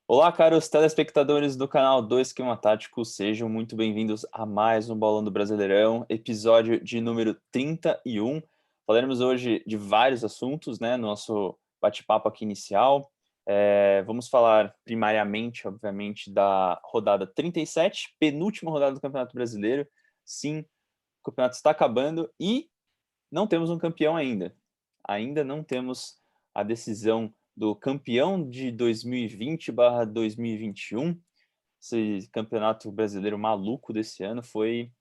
Olá, caros telespectadores do canal do Esquema Tático, sejam muito bem-vindos a mais um Bolão do Brasileirão, episódio de número 31. Falaremos hoje de vários assuntos, né, no nosso bate-papo aqui inicial. Vamos falar primariamente, obviamente, da rodada 37, penúltima rodada do Campeonato Brasileiro. Sim, o campeonato está acabando e não temos um campeão ainda. Ainda não temos a decisão do campeão de 2020/2021. Esse campeonato brasileiro maluco desse ano foi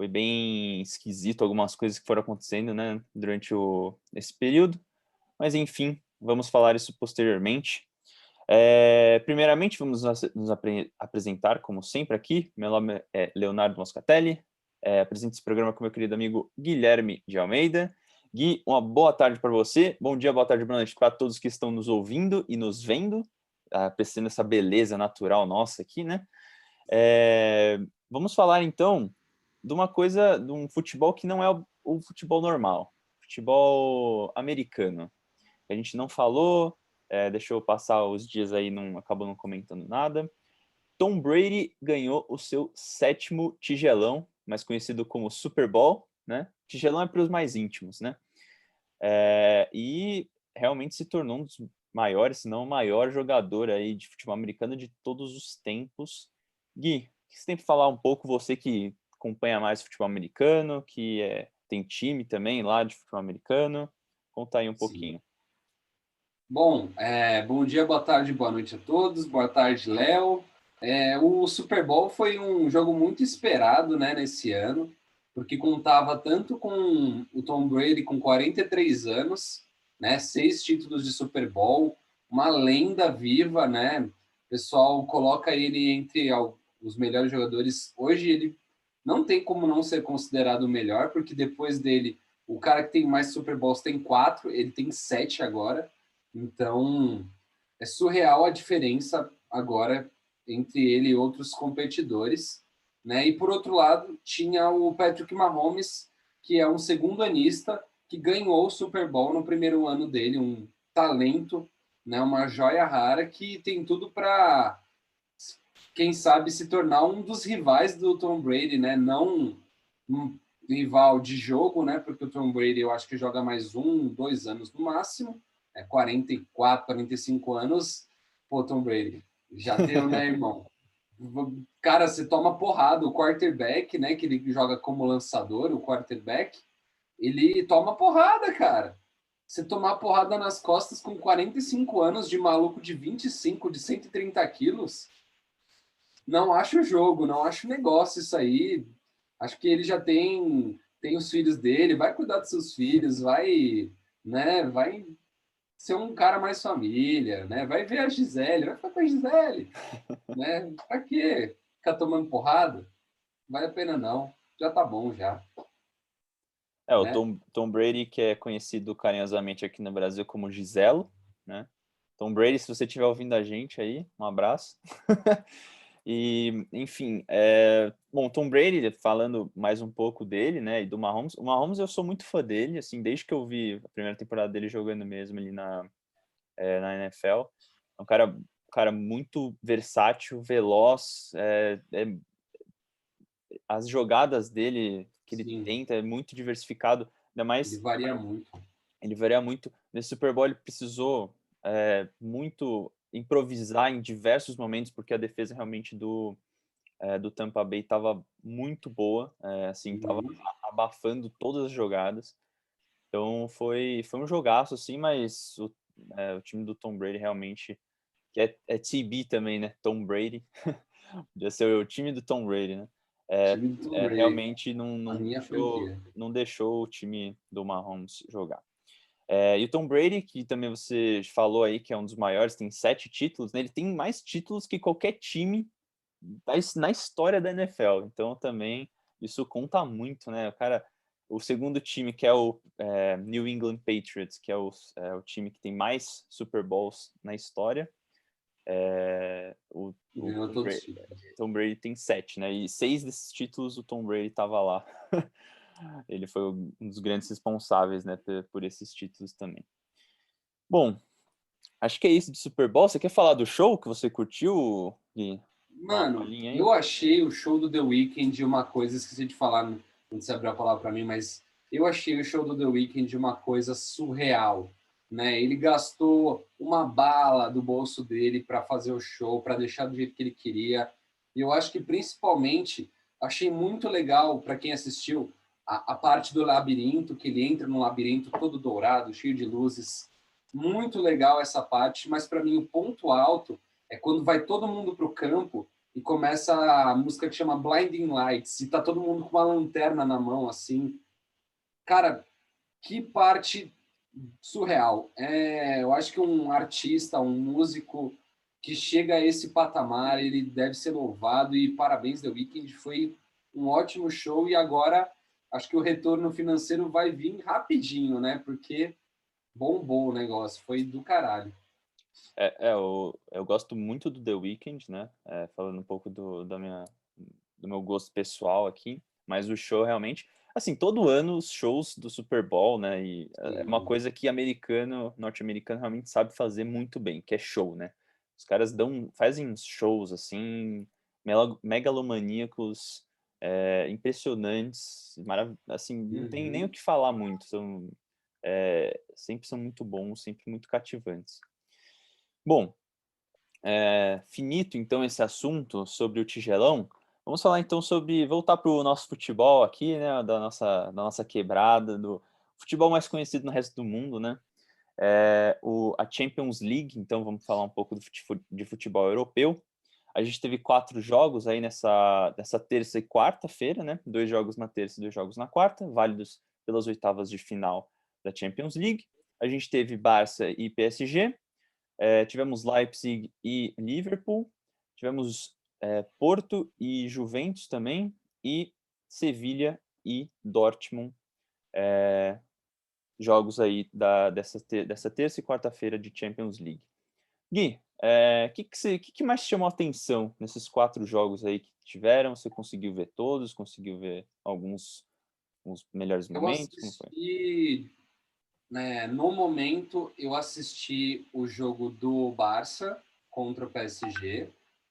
bem esquisito, algumas coisas que foram acontecendo, né, durante esse período. Mas, enfim, vamos falar isso posteriormente. Primeiramente, vamos nos apresentar, como sempre, aqui. Meu nome é Leonardo Moscatelli. Apresento esse programa com meu querido amigo Guilherme de Almeida. Gui, uma boa tarde para você. Bom dia, boa tarde, boa noite para todos que estão nos ouvindo e nos vendo, apreciando essa beleza natural nossa aqui, né? Vamos falar, então, de uma coisa, de um futebol que não é o futebol normal, futebol americano. A gente não falou, deixou passar os dias aí, acabou não comentando nada. Tom Brady ganhou o seu 7º tigelão, mais conhecido como Super Bowl, né? Tigelão é para os mais íntimos, né? E realmente se tornou um dos maiores, se não o maior jogador aí de futebol americano de todos os tempos. Gui, você tem que falar um pouco, você que acompanha mais futebol americano, que tem time também lá de futebol americano, conta aí um Sim. pouquinho. Bom, bom dia, boa tarde, boa noite a todos. Boa tarde, Léo. O Super Bowl foi um jogo muito esperado, né, nesse ano, porque contava tanto com o Tom Brady com 43 anos, né, 6 títulos de Super Bowl, uma lenda viva, né? O pessoal coloca ele entre os melhores jogadores. Hoje ele não tem como não ser considerado o melhor, porque depois dele, o cara que tem mais Super Bowls tem 4, ele tem 7 agora. Então, é surreal a diferença agora entre ele e outros competidores, né? E por outro lado, tinha o Patrick Mahomes, que é um segundo-anista que ganhou o Super Bowl no primeiro ano dele, um talento, né? Uma joia rara que tem tudo para, quem sabe, se tornar um dos rivais do Tom Brady, né? Não um rival de jogo, né? Porque o Tom Brady eu acho que joga mais 1, 2 anos no máximo, 44, 45 anos. Pô, Tom Brady, já deu, né, irmão? Cara, você toma porrada, o quarterback, né, que ele joga como lançador, o quarterback, ele toma porrada, cara. Você tomar porrada nas costas com 45 anos de maluco de 25, de 130 quilos, não acho jogo, não acho negócio isso aí. Acho que ele já tem os filhos dele, vai cuidar dos seus filhos, vai, né, vai ser um cara mais família, né? Vai ver a Gisele, vai ficar com a Gisele, né? Pra quê? Ficar tomando porrada? Vale a pena não. Já tá bom já, O né? Tom Brady, que é conhecido carinhosamente aqui no Brasil como Giselo, né? Tom Brady, se você estiver ouvindo a gente aí, um abraço. E, enfim, bom, Tom Brady, falando mais um pouco dele, né, e do Mahomes. O Mahomes, eu sou muito fã dele, assim, desde que eu vi a primeira temporada dele jogando mesmo ali na NFL. É um cara muito versátil, veloz, as jogadas dele que ele Sim, tenta é muito diversificado, ainda ele mais varia muito. ele varia muito. Nesse Super Bowl ele precisou muito improvisar em diversos momentos, porque a defesa realmente do Tampa Bay estava muito boa, assim, estava Uhum. abafando todas as jogadas. Então foi um jogaço, assim, mas o time do Tom Brady realmente, que é TB também, né? Tom Brady, podia ser o time do Tom Brady, né? Time do Tom Brady, Realmente não, a não minha deixou, franquia. não deixou o time do Mahomes jogar. E o Tom Brady, que também você falou aí que é um dos maiores, tem 7 títulos, né? Ele tem mais títulos que qualquer time na história da NFL. Então também isso conta muito, né? O segundo time, que é o New England Patriots, que é o time que tem mais Super Bowls na história, o Ganhou todos os títulos. Tom Brady tem 7, né? E 6 desses títulos o Tom Brady estava lá. Ele foi um dos grandes responsáveis, né, por esses títulos também. Bom, acho que é isso de Super Bowl. Você quer falar do show que você curtiu, Gui? Dá uma Mano, palhinha aí. eu achei o show do The Weeknd uma coisa, esqueci de falar quando você abriu a palavra para mim, mas eu achei o show do The Weeknd uma coisa surreal, né? Ele gastou uma bala do bolso dele para fazer o show, para deixar do jeito que ele queria. E eu acho que principalmente achei muito legal para quem assistiu a parte do labirinto, que ele entra num labirinto todo dourado, cheio de luzes. Muito legal essa parte, mas para mim o ponto alto é quando vai todo mundo para o campo e começa a música que chama Blinding Lights, e tá todo mundo com uma lanterna na mão, assim. Cara, que parte surreal. Eu acho que um artista, um músico que chega a esse patamar, ele deve ser louvado, e parabéns, The Weeknd, foi um ótimo show, e agora acho que o retorno financeiro vai vir rapidinho, né? Porque bombou o negócio, foi do caralho. Eu gosto muito do The Weeknd, né? Falando um pouco do meu gosto pessoal aqui, mas o show realmente, assim, todo ano os shows do Super Bowl, né? E é uma Sim. coisa que norte-americano realmente sabe fazer muito bem, que é show, né? Os caras fazem uns shows assim, megalomaníacos, impressionantes, assim, não tem nem o Uhum. que falar muito, sempre são muito bons, sempre muito cativantes. Bom, finito então esse assunto sobre o Tigelão, vamos falar então voltar para o nosso futebol aqui, né, da nossa quebrada, do futebol mais conhecido no resto do mundo, né, a Champions League. Então vamos falar um pouco de futebol europeu. A gente teve 4 jogos aí nessa terça e quarta-feira, né, 2 jogos na terça e 2 jogos na quarta, válidos pelas oitavas de final da Champions League. A gente teve Barça e PSG, tivemos Leipzig e Liverpool, tivemos Porto e Juventus também, e Sevilha e Dortmund, jogos aí dessa terça e quarta-feira de Champions League. Gui, que mais te chamou a atenção nesses 4 jogos aí que tiveram? Você conseguiu ver todos? Conseguiu ver alguns os melhores Eu momentos? Como foi? assisti, né, no momento, eu assisti o jogo do Barça contra o PSG,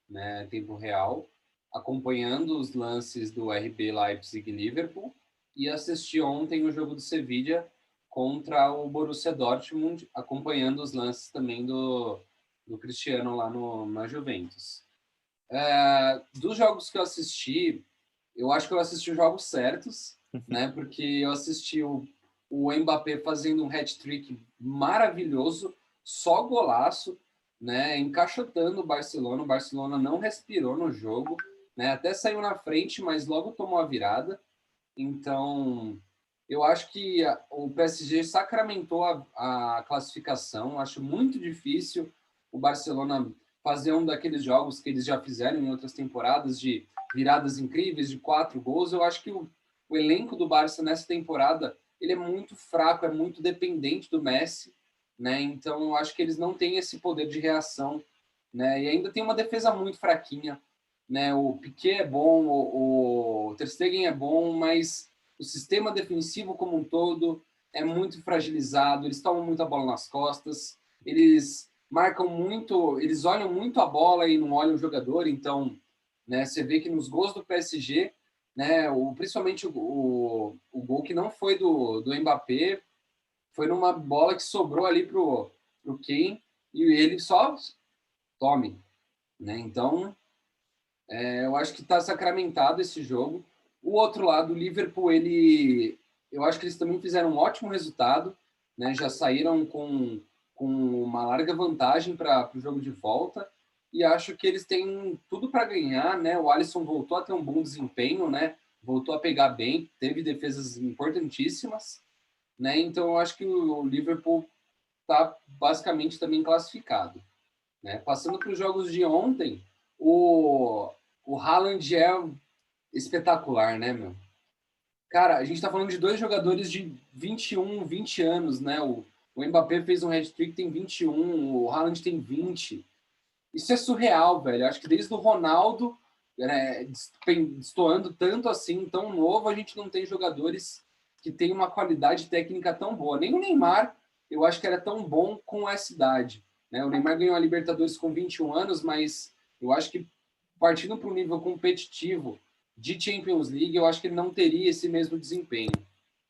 né, tempo real, acompanhando os lances do RB Leipzig e Liverpool, e assisti ontem o jogo do Sevilla contra o Borussia Dortmund, acompanhando os lances também do Cristiano lá na Juventus. Dos jogos que eu assisti, eu acho que eu assisti os jogos certos, né? Porque eu assisti o Mbappé fazendo um hat-trick maravilhoso, só golaço, né? Encaixotando o Barcelona. O Barcelona não respirou no jogo, né? Até saiu na frente, mas logo tomou a virada. Então, eu acho que o PSG sacramentou a classificação. Acho muito difícil o Barcelona fazer um daqueles jogos que eles já fizeram em outras temporadas, de viradas incríveis, de 4 gols. Eu acho que o elenco do Barça nessa temporada ele é muito fraco, é muito dependente do Messi, né? Então, eu acho que eles não têm esse poder de reação, né? E ainda tem uma defesa muito fraquinha, né? O Piqué é bom, o Ter Stegen é bom, mas o sistema defensivo como um todo é muito fragilizado, eles tomam muita bola nas costas, eles marcam muito, eles olham muito a bola e não olham o jogador. Então, né, você vê que nos gols do PSG, né, principalmente o gol que não foi do Mbappé, foi numa bola que sobrou ali pro Kane, e ele só tome, né? Então, eu acho que está sacramentado esse jogo. O outro lado, o Liverpool, eu acho que eles também fizeram um ótimo resultado, né? Já saíram com uma larga vantagem para o jogo de volta, e acho que eles têm tudo para ganhar, né? O Alisson voltou a ter um bom desempenho, né? Voltou a pegar bem, teve defesas importantíssimas, né? Então eu acho que o Liverpool está basicamente também classificado, né? Passando para os jogos de ontem, o, o Haaland é espetacular, né, meu? Cara, a gente tá falando de 2 jogadores de 21, 20 anos, né? O Mbappé fez um hat-trick, tem 21, o Haaland tem 20. Isso é surreal, velho. Acho que desde o Ronaldo, né, destoando tanto assim, tão novo, a gente não tem jogadores que têm uma qualidade técnica tão boa. Nem o Neymar, eu acho que era tão bom com essa idade. né? O Neymar ganhou a Libertadores com 21 anos, mas eu acho que partindo para um nível competitivo de Champions League, eu acho que ele não teria esse mesmo desempenho.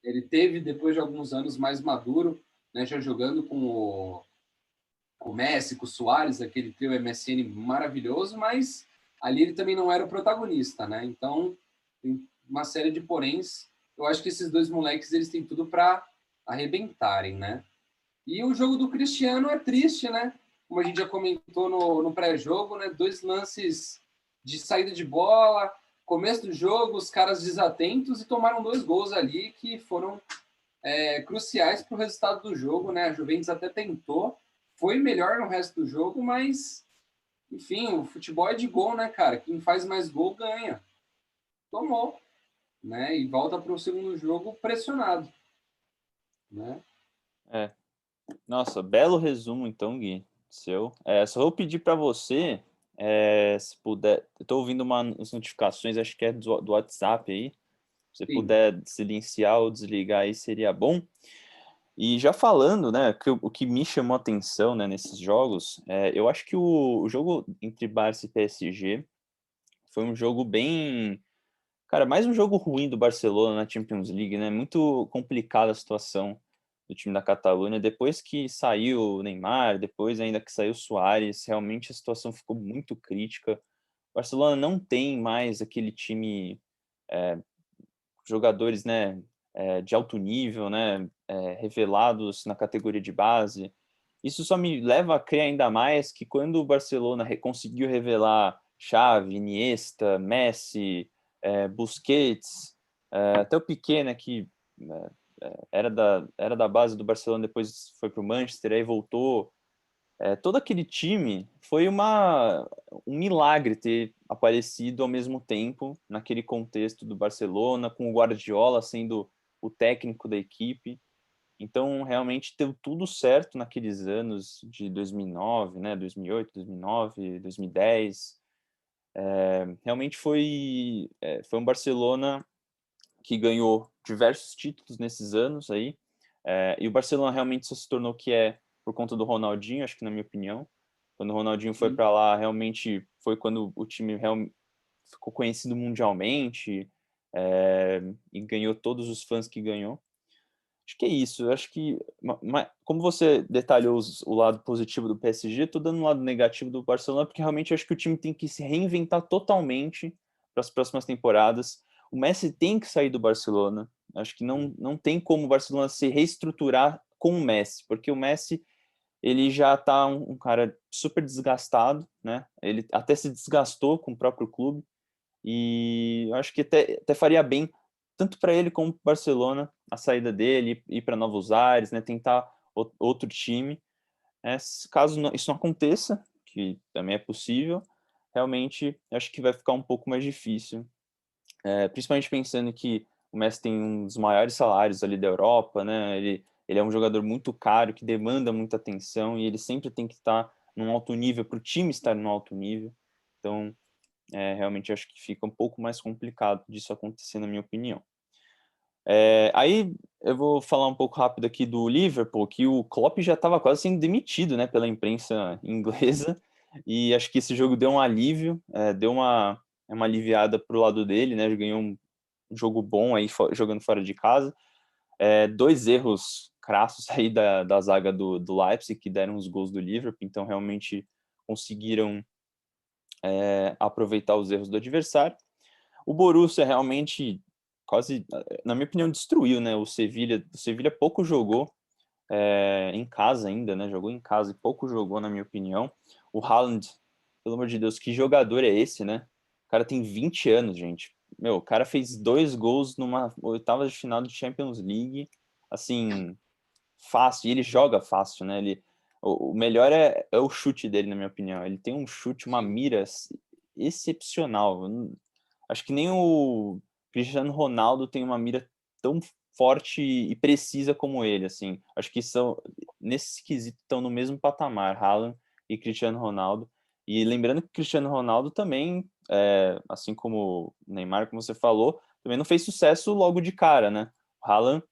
Ele teve, depois de alguns anos, mais maduro, né, já jogando com o Messi, com o Suárez, aquele trio MSN maravilhoso, mas ali ele também não era o protagonista, né? Então, tem uma série de poréns. Eu acho que esses dois moleques, eles têm tudo para arrebentarem, né? E o jogo do Cristiano é triste, né? Como a gente já comentou no pré-jogo, né? Dois lances de saída de bola, começo do jogo, os caras desatentos e tomaram 2 gols ali que foram cruciais para o resultado do jogo, né? A Juventus até tentou, foi melhor no resto do jogo, mas, enfim, o futebol é de gol, né, cara? Quem faz mais gol ganha. Tomou, né? E volta para o segundo jogo pressionado, né? É. Nossa, belo resumo então, Gui, seu. Só vou pedir para você, se puder, eu tô ouvindo umas notificações, acho que é do WhatsApp aí, se você Sim, puder silenciar ou desligar aí seria bom. E já falando, né, o que me chamou a atenção, né, nesses jogos, eu acho que o jogo entre Barça e PSG foi um jogo bem, cara, mais um jogo ruim do Barcelona na Champions League, né? Muito complicada a situação do time da Catalunha. Depois que saiu o Neymar, depois ainda que saiu o Suárez, realmente a situação ficou muito crítica. O Barcelona não tem mais aquele time, é, jogadores, né, de alto nível, né, revelados na categoria de base. Isso só me leva a crer ainda mais que quando o Barcelona conseguiu revelar Xavi, Iniesta, Messi, Busquets, até o Piqué, né, que era da base do Barcelona, depois foi para o Manchester, aí voltou. Todo aquele time foi um milagre ter aparecido ao mesmo tempo naquele contexto do Barcelona, com o Guardiola sendo o técnico da equipe. Então, realmente deu tudo certo naqueles anos de 2009, né, 2008, 2009, 2010. Realmente foi um Barcelona que ganhou diversos títulos nesses anos aí. E o Barcelona realmente só se tornou o que é por conta do Ronaldinho, acho que na minha opinião. Quando o Ronaldinho foi sim. para lá, realmente foi quando o time ficou conhecido mundialmente, e ganhou todos os fãs que ganhou. Acho que é isso. Eu acho que, como você detalhou o lado positivo do PSG, estou dando um lado negativo do Barcelona, porque realmente acho que o time tem que se reinventar totalmente para as próximas temporadas. O Messi tem que sair do Barcelona. Acho que não tem como o Barcelona se reestruturar com o Messi, porque o Messi ele já está um cara super desgastado, né? Ele até se desgastou com o próprio clube e eu acho que até faria bem tanto para ele como para o Barcelona a saída dele, ir para novos ares, né? Tentar outro time. Caso isso não aconteça, que também é possível, realmente acho que vai ficar um pouco mais difícil, principalmente pensando que o Messi tem um dos maiores salários ali da Europa, né? Ele é um jogador muito caro, que demanda muita atenção e ele sempre tem que estar num alto nível, para o time estar num alto nível. Então, realmente acho que fica um pouco mais complicado disso acontecer, na minha opinião. Aí eu vou falar um pouco rápido aqui do Liverpool, que o Klopp já estava quase sendo demitido, né, pela imprensa inglesa, e acho que esse jogo deu um alívio, deu uma aliviada pro lado dele, né, ganhou um jogo bom aí jogando fora de casa. 2 erros crassos aí da zaga do Leipzig, que deram os gols do Liverpool, então realmente conseguiram aproveitar os erros do adversário. O Borussia realmente quase, na minha opinião, destruiu, né? O Sevilla pouco jogou em casa ainda, né? Jogou em casa e pouco jogou, na minha opinião. O Haaland, pelo amor de Deus, que jogador é esse, né? O cara tem 20 anos, gente. Meu, o cara fez 2 gols numa oitava de final de Champions League, assim, fácil. E ele joga fácil, né? O melhor é o chute dele, na minha opinião. Ele tem um chute, uma Sim. mira excepcional. Acho que nem o Cristiano Ronaldo tem uma mira tão forte e precisa como ele, assim. Acho que nesse quesito, estão no mesmo patamar, Haaland e Cristiano Ronaldo. E lembrando que o Cristiano Ronaldo também, assim como o Neymar, como você falou, também não fez sucesso logo de cara, né? O Haaland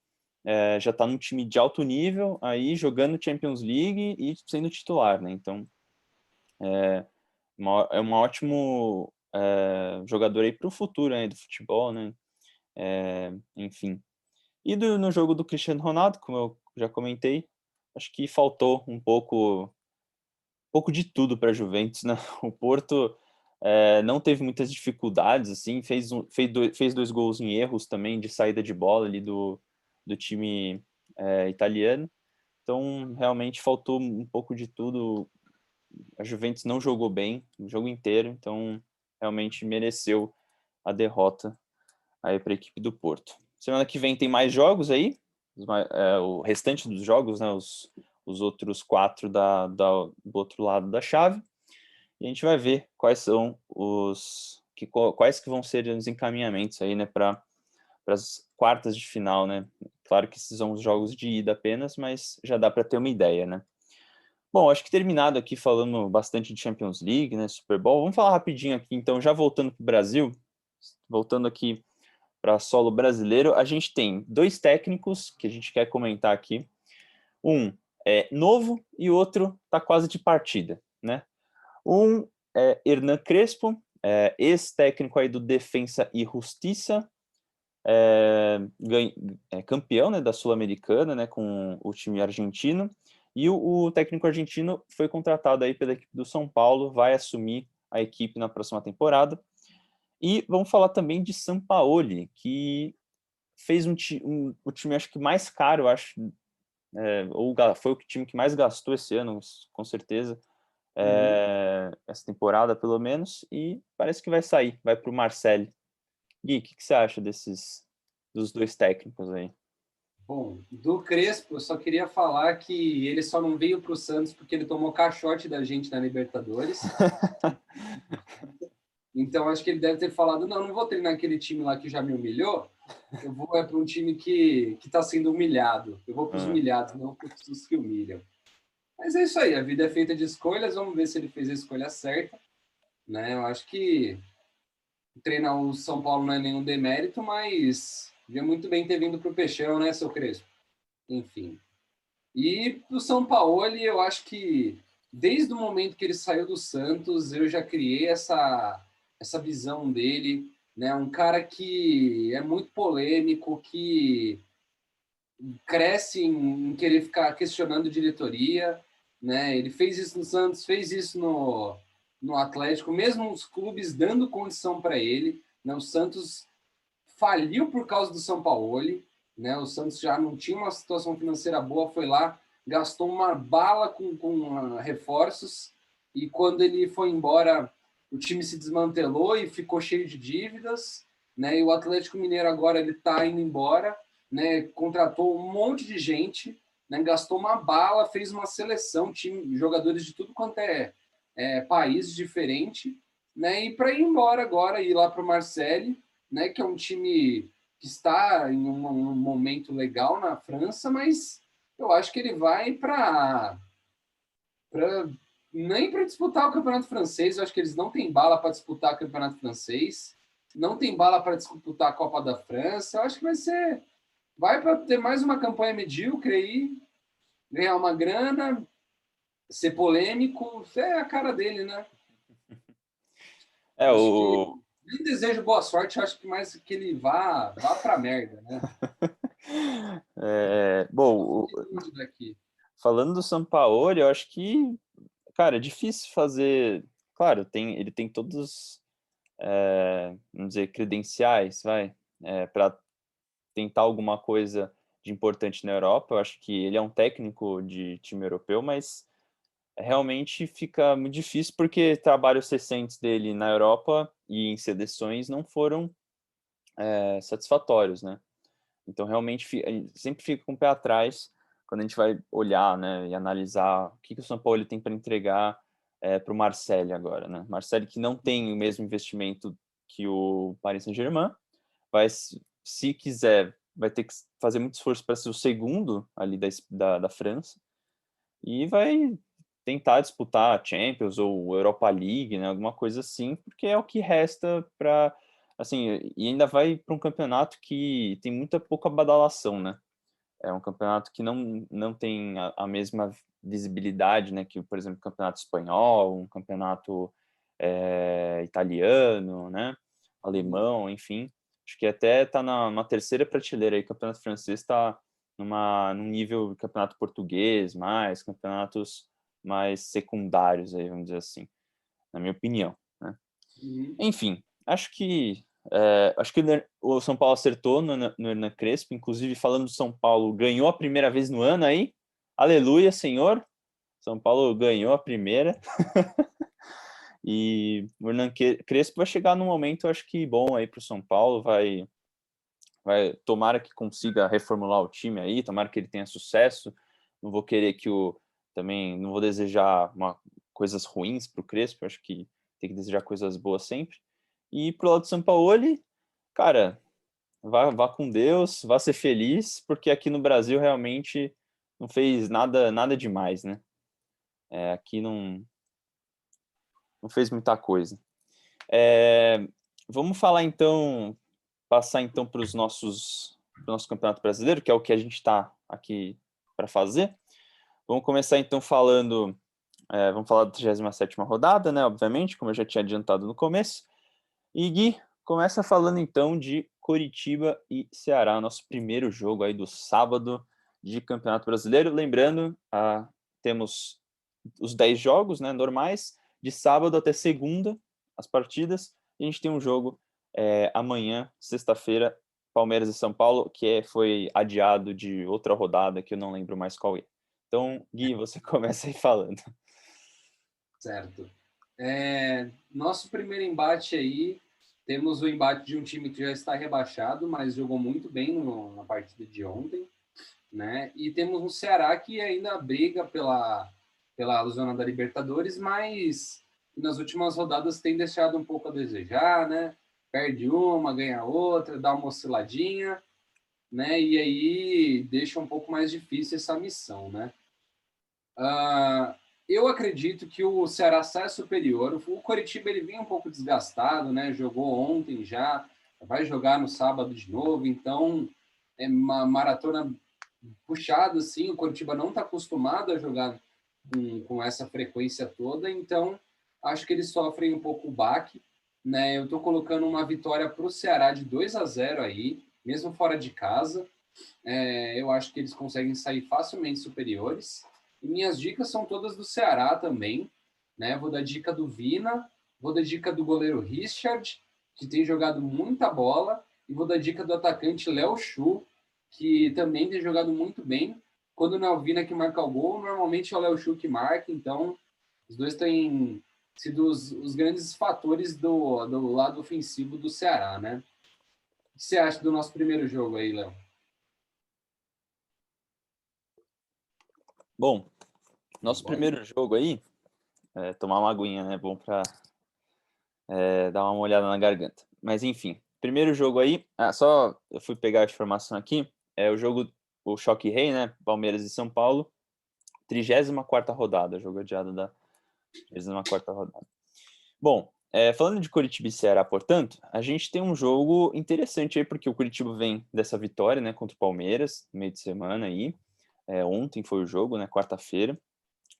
já está num time de alto nível, aí jogando Champions League e sendo titular, né? Então, é um ótimo jogador aí para o futuro, né, do futebol, né? Enfim. E no jogo do Cristiano Ronaldo, como eu já comentei, acho que faltou um pouco de tudo para a Juventus, né? O Porto não teve muitas dificuldades, assim, fez 2 gols em erros também de saída de bola ali do time italiano. Então, realmente faltou um pouco de tudo. A Juventus não jogou bem o jogo inteiro, então realmente mereceu a derrota aí para a equipe do Porto. Semana que vem tem mais jogos aí, o restante dos jogos, né? Os outros 4 do outro lado da chave. E a gente vai ver quais são quais que vão ser os encaminhamentos aí, né, para as quartas de final, né? Claro que esses são os jogos de ida apenas, mas já dá para ter uma ideia, né? Bom, acho que terminado aqui falando bastante de Champions League, né, Super Bowl, vamos falar rapidinho aqui, então, já voltando para o Brasil, voltando aqui para solo brasileiro, a gente tem 2 técnicos que a gente quer comentar aqui. Um é novo e o outro está quase de partida, né? Um é Hernan Crespo, ex-técnico aí do Defensa e Justiça, campeão, né, da Sul-Americana, né, com o time argentino, e o técnico argentino foi contratado aí pela equipe do São Paulo, vai assumir a equipe na próxima temporada. E vamos falar também de Sampaoli, que fez o time, acho que mais caro, acho, ou foi o time que mais gastou esse ano, com certeza, essa temporada, pelo menos, e parece que vai sair, vai para o Marseille. Gui, o que você acha dos 2 técnicos aí? Bom, do Crespo, eu só queria falar que ele só não veio para o Santos porque ele tomou caixote da gente na Libertadores. Então, acho que ele deve ter falado, não vou treinar aquele time lá que já me humilhou, eu vou para um time que está sendo humilhado. Eu vou para os humilhados, não para os que humilham. Mas é isso aí, a vida é feita de escolhas, vamos ver se ele fez a escolha certa. Né? Eu acho que treinar o São Paulo não é nenhum demérito, mas devia muito bem ter vindo para o Peixão, né, seu Crespo? Enfim. E o São Paulo, eu acho que desde o momento que ele saiu do Santos, eu já criei essa visão dele, né? Um cara que é muito polêmico, que cresce em querer ficar questionando diretoria, né? Ele fez isso no Santos, fez isso no Atlético, mesmo os clubes dando condição para ele, né? O Santos faliu por causa do São Paulo, né? O Santos já não tinha uma situação financeira boa, foi lá, gastou uma bala com reforços e quando ele foi embora, o time se desmantelou e ficou cheio de dívidas, né? E o Atlético Mineiro agora ele está indo embora, né? Contratou um monte de gente, né? Gastou uma bala, fez uma seleção, time, jogadores de tudo quanto é país diferente, né? E para ir embora agora, ir lá para o Marseille, né, que é um time que está em um momento legal na França, mas eu acho que ele vai nem para disputar o campeonato francês. Eu acho que eles não têm bala para disputar o campeonato francês, não tem bala para disputar a Copa da França. Eu acho que vai para ter mais uma campanha medíocre aí, ganhar uma grana, ser polêmico, é a cara dele, né? É, Acho que o... nem desejo boa sorte, acho que mais que ele vá pra merda, né? Bom, Daqui. falando do Sampaoli, eu acho que, cara, é difícil fazer. Claro, ele tem todos, vamos dizer, credenciais, para tentar alguma coisa de importante na Europa. Eu acho que ele é um técnico de time europeu, mas realmente fica muito difícil porque trabalhos recentes dele na Europa e em seleções não foram satisfatórios, né? Então, realmente, a gente sempre fica com o pé atrás quando a gente vai olhar, né, e analisar o que o São Paulo tem para entregar para o Marseille agora, né? Marseille que não tem o mesmo investimento que o Paris Saint-Germain, se quiser, vai ter que fazer muito esforço para ser o segundo ali da França e vai tentar disputar a Champions ou Europa League, né, alguma coisa assim, porque é o que resta para, assim, e ainda vai para um campeonato que tem muita pouca badalação, né? É um campeonato que não tem a mesma visibilidade, né, que, por exemplo, o campeonato espanhol, um campeonato italiano, né, alemão, enfim. Acho que até está numa terceira prateleira aí. O campeonato francês está num nível de campeonato português, campeonatos mais secundários aí, vamos dizer assim, na minha opinião, né? Uhum. Enfim, acho que o São Paulo acertou no Hernan Crespo. Inclusive, falando do São Paulo, ganhou a primeira vez no ano aí. Aleluia, Senhor. São Paulo ganhou a primeira. E o Hernan Crespo vai chegar num momento, acho que bom aí para o São Paulo. Tomara que consiga reformular o time aí, tomara que ele tenha sucesso. Não vou querer também não vou desejar coisas ruins para o Crespo. Acho que tem que desejar coisas boas sempre. E pro lado do Sampaoli, cara, vá com Deus, vá ser feliz, porque aqui no Brasil realmente não fez nada demais, né? Aqui não fez muita coisa. Vamos falar então, passar então para o nosso Campeonato Brasileiro, que é o que a gente está aqui para fazer. Vamos começar então vamos falar da 37ª rodada, né? Obviamente, como eu já tinha adiantado no começo. E Gui, começa falando então de Coritiba e Ceará, nosso primeiro jogo aí do sábado de Campeonato Brasileiro. Lembrando, temos os 10 jogos, né, normais, de sábado até segunda, as partidas. E a gente tem um jogo amanhã, sexta-feira, Palmeiras e São Paulo, que foi adiado de outra rodada, que eu não lembro mais qual é. Então, Gui, você começa aí falando. Certo. Nosso primeiro embate aí, temos o embate de um time que já está rebaixado, mas jogou muito bem na partida de ontem, né? E temos um Ceará que ainda briga pela zona da Libertadores, mas nas últimas rodadas tem deixado um pouco a desejar, né? Perde uma, ganha outra, dá uma osciladinha, né? E aí deixa um pouco mais difícil essa missão, né? Eu acredito que o Ceará sai superior. O Coritiba ele vinha um pouco desgastado, né? Jogou ontem já, vai jogar no sábado de novo, então é uma maratona puxada, assim. O Coritiba não está acostumado a jogar com essa frequência toda, então acho que eles sofrem um pouco o baque, né? Eu estou colocando uma vitória para o Ceará de 2-0 aí, mesmo fora de casa. Eu acho que eles conseguem sair facilmente superiores. E minhas dicas são todas do Ceará também, né? Vou dar dica do Vina, vou dar dica do goleiro Richard, que tem jogado muita bola, e vou dar dica do atacante Léo Chu, que também tem jogado muito bem. Quando não é o Vina que marca o gol, normalmente é o Léo Chu que marca, então os dois têm sido os grandes fatores do lado ofensivo do Ceará, né? O que você acha do nosso primeiro jogo aí, Léo? Bom, nosso primeiro jogo aí, tomar uma aguinha, né? Bom para dar uma olhada na garganta. Mas enfim, primeiro jogo aí, só eu fui pegar a informação aqui, o Choque Rei, né? Palmeiras e São Paulo, 34ª rodada, jogo adiado da 34ª rodada. Bom, falando de Coritiba e Ceará, portanto, a gente tem um jogo interessante aí, porque o Coritiba vem dessa vitória, né, contra o Palmeiras, no meio de semana aí. Ontem foi o jogo, né, quarta-feira.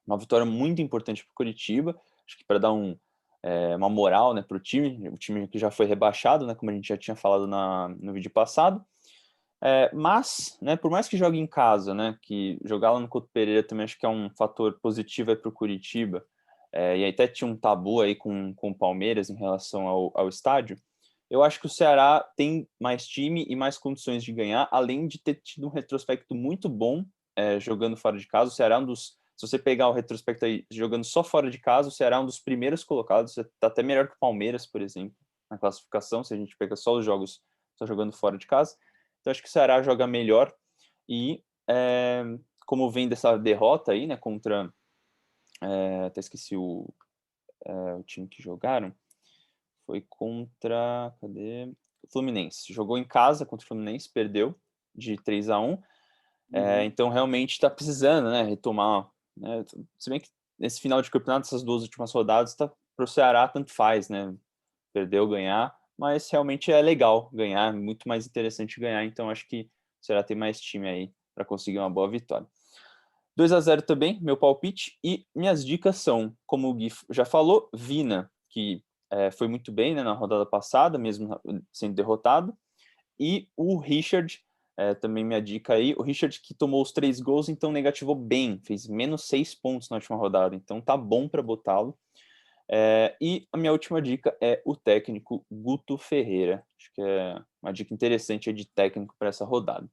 Uma vitória muito importante para o Coritiba, acho que para dar uma moral, né, para o time que já foi rebaixado, né, como a gente já tinha falado no vídeo passado. Mas, né, por mais que jogue em casa, né, que jogar lá no Couto Pereira também acho que é um fator positivo para o Coritiba, e aí até tinha um tabu aí com o Palmeiras em relação ao estádio. Eu acho que o Ceará tem mais time e mais condições de ganhar, além de ter tido um retrospecto muito bom jogando fora de casa. O Ceará é se você pegar o retrospecto aí jogando só fora de casa, o Ceará é um dos primeiros colocados, está até melhor que o Palmeiras, por exemplo, na classificação, se a gente pega só os jogos só jogando fora de casa. Então acho que o Ceará joga melhor e como vem dessa derrota aí, né, contra até esqueci o time que jogaram, foi contra, cadê? O Fluminense. Jogou em casa contra o Fluminense, perdeu de 3-1. Então realmente está precisando, né, retomar, né? Se bem que nesse final de campeonato, essas duas últimas rodadas, para o Ceará tanto faz, né? Perder ou ganhar, mas realmente é legal ganhar, muito mais interessante ganhar, então acho que o Ceará tem mais time aí para conseguir uma boa vitória. 2-0 também, meu palpite, e minhas dicas são, como o Gui já falou, Vina, que foi muito bem, né, na rodada passada, mesmo sendo derrotado, e o Richard, também minha dica aí, o Richard que tomou os 3 gols, então negativou bem, fez menos 6 pontos na última rodada, então tá bom para botá-lo. E a minha última dica é o técnico Guto Ferreira, acho que é uma dica interessante de técnico para essa rodada.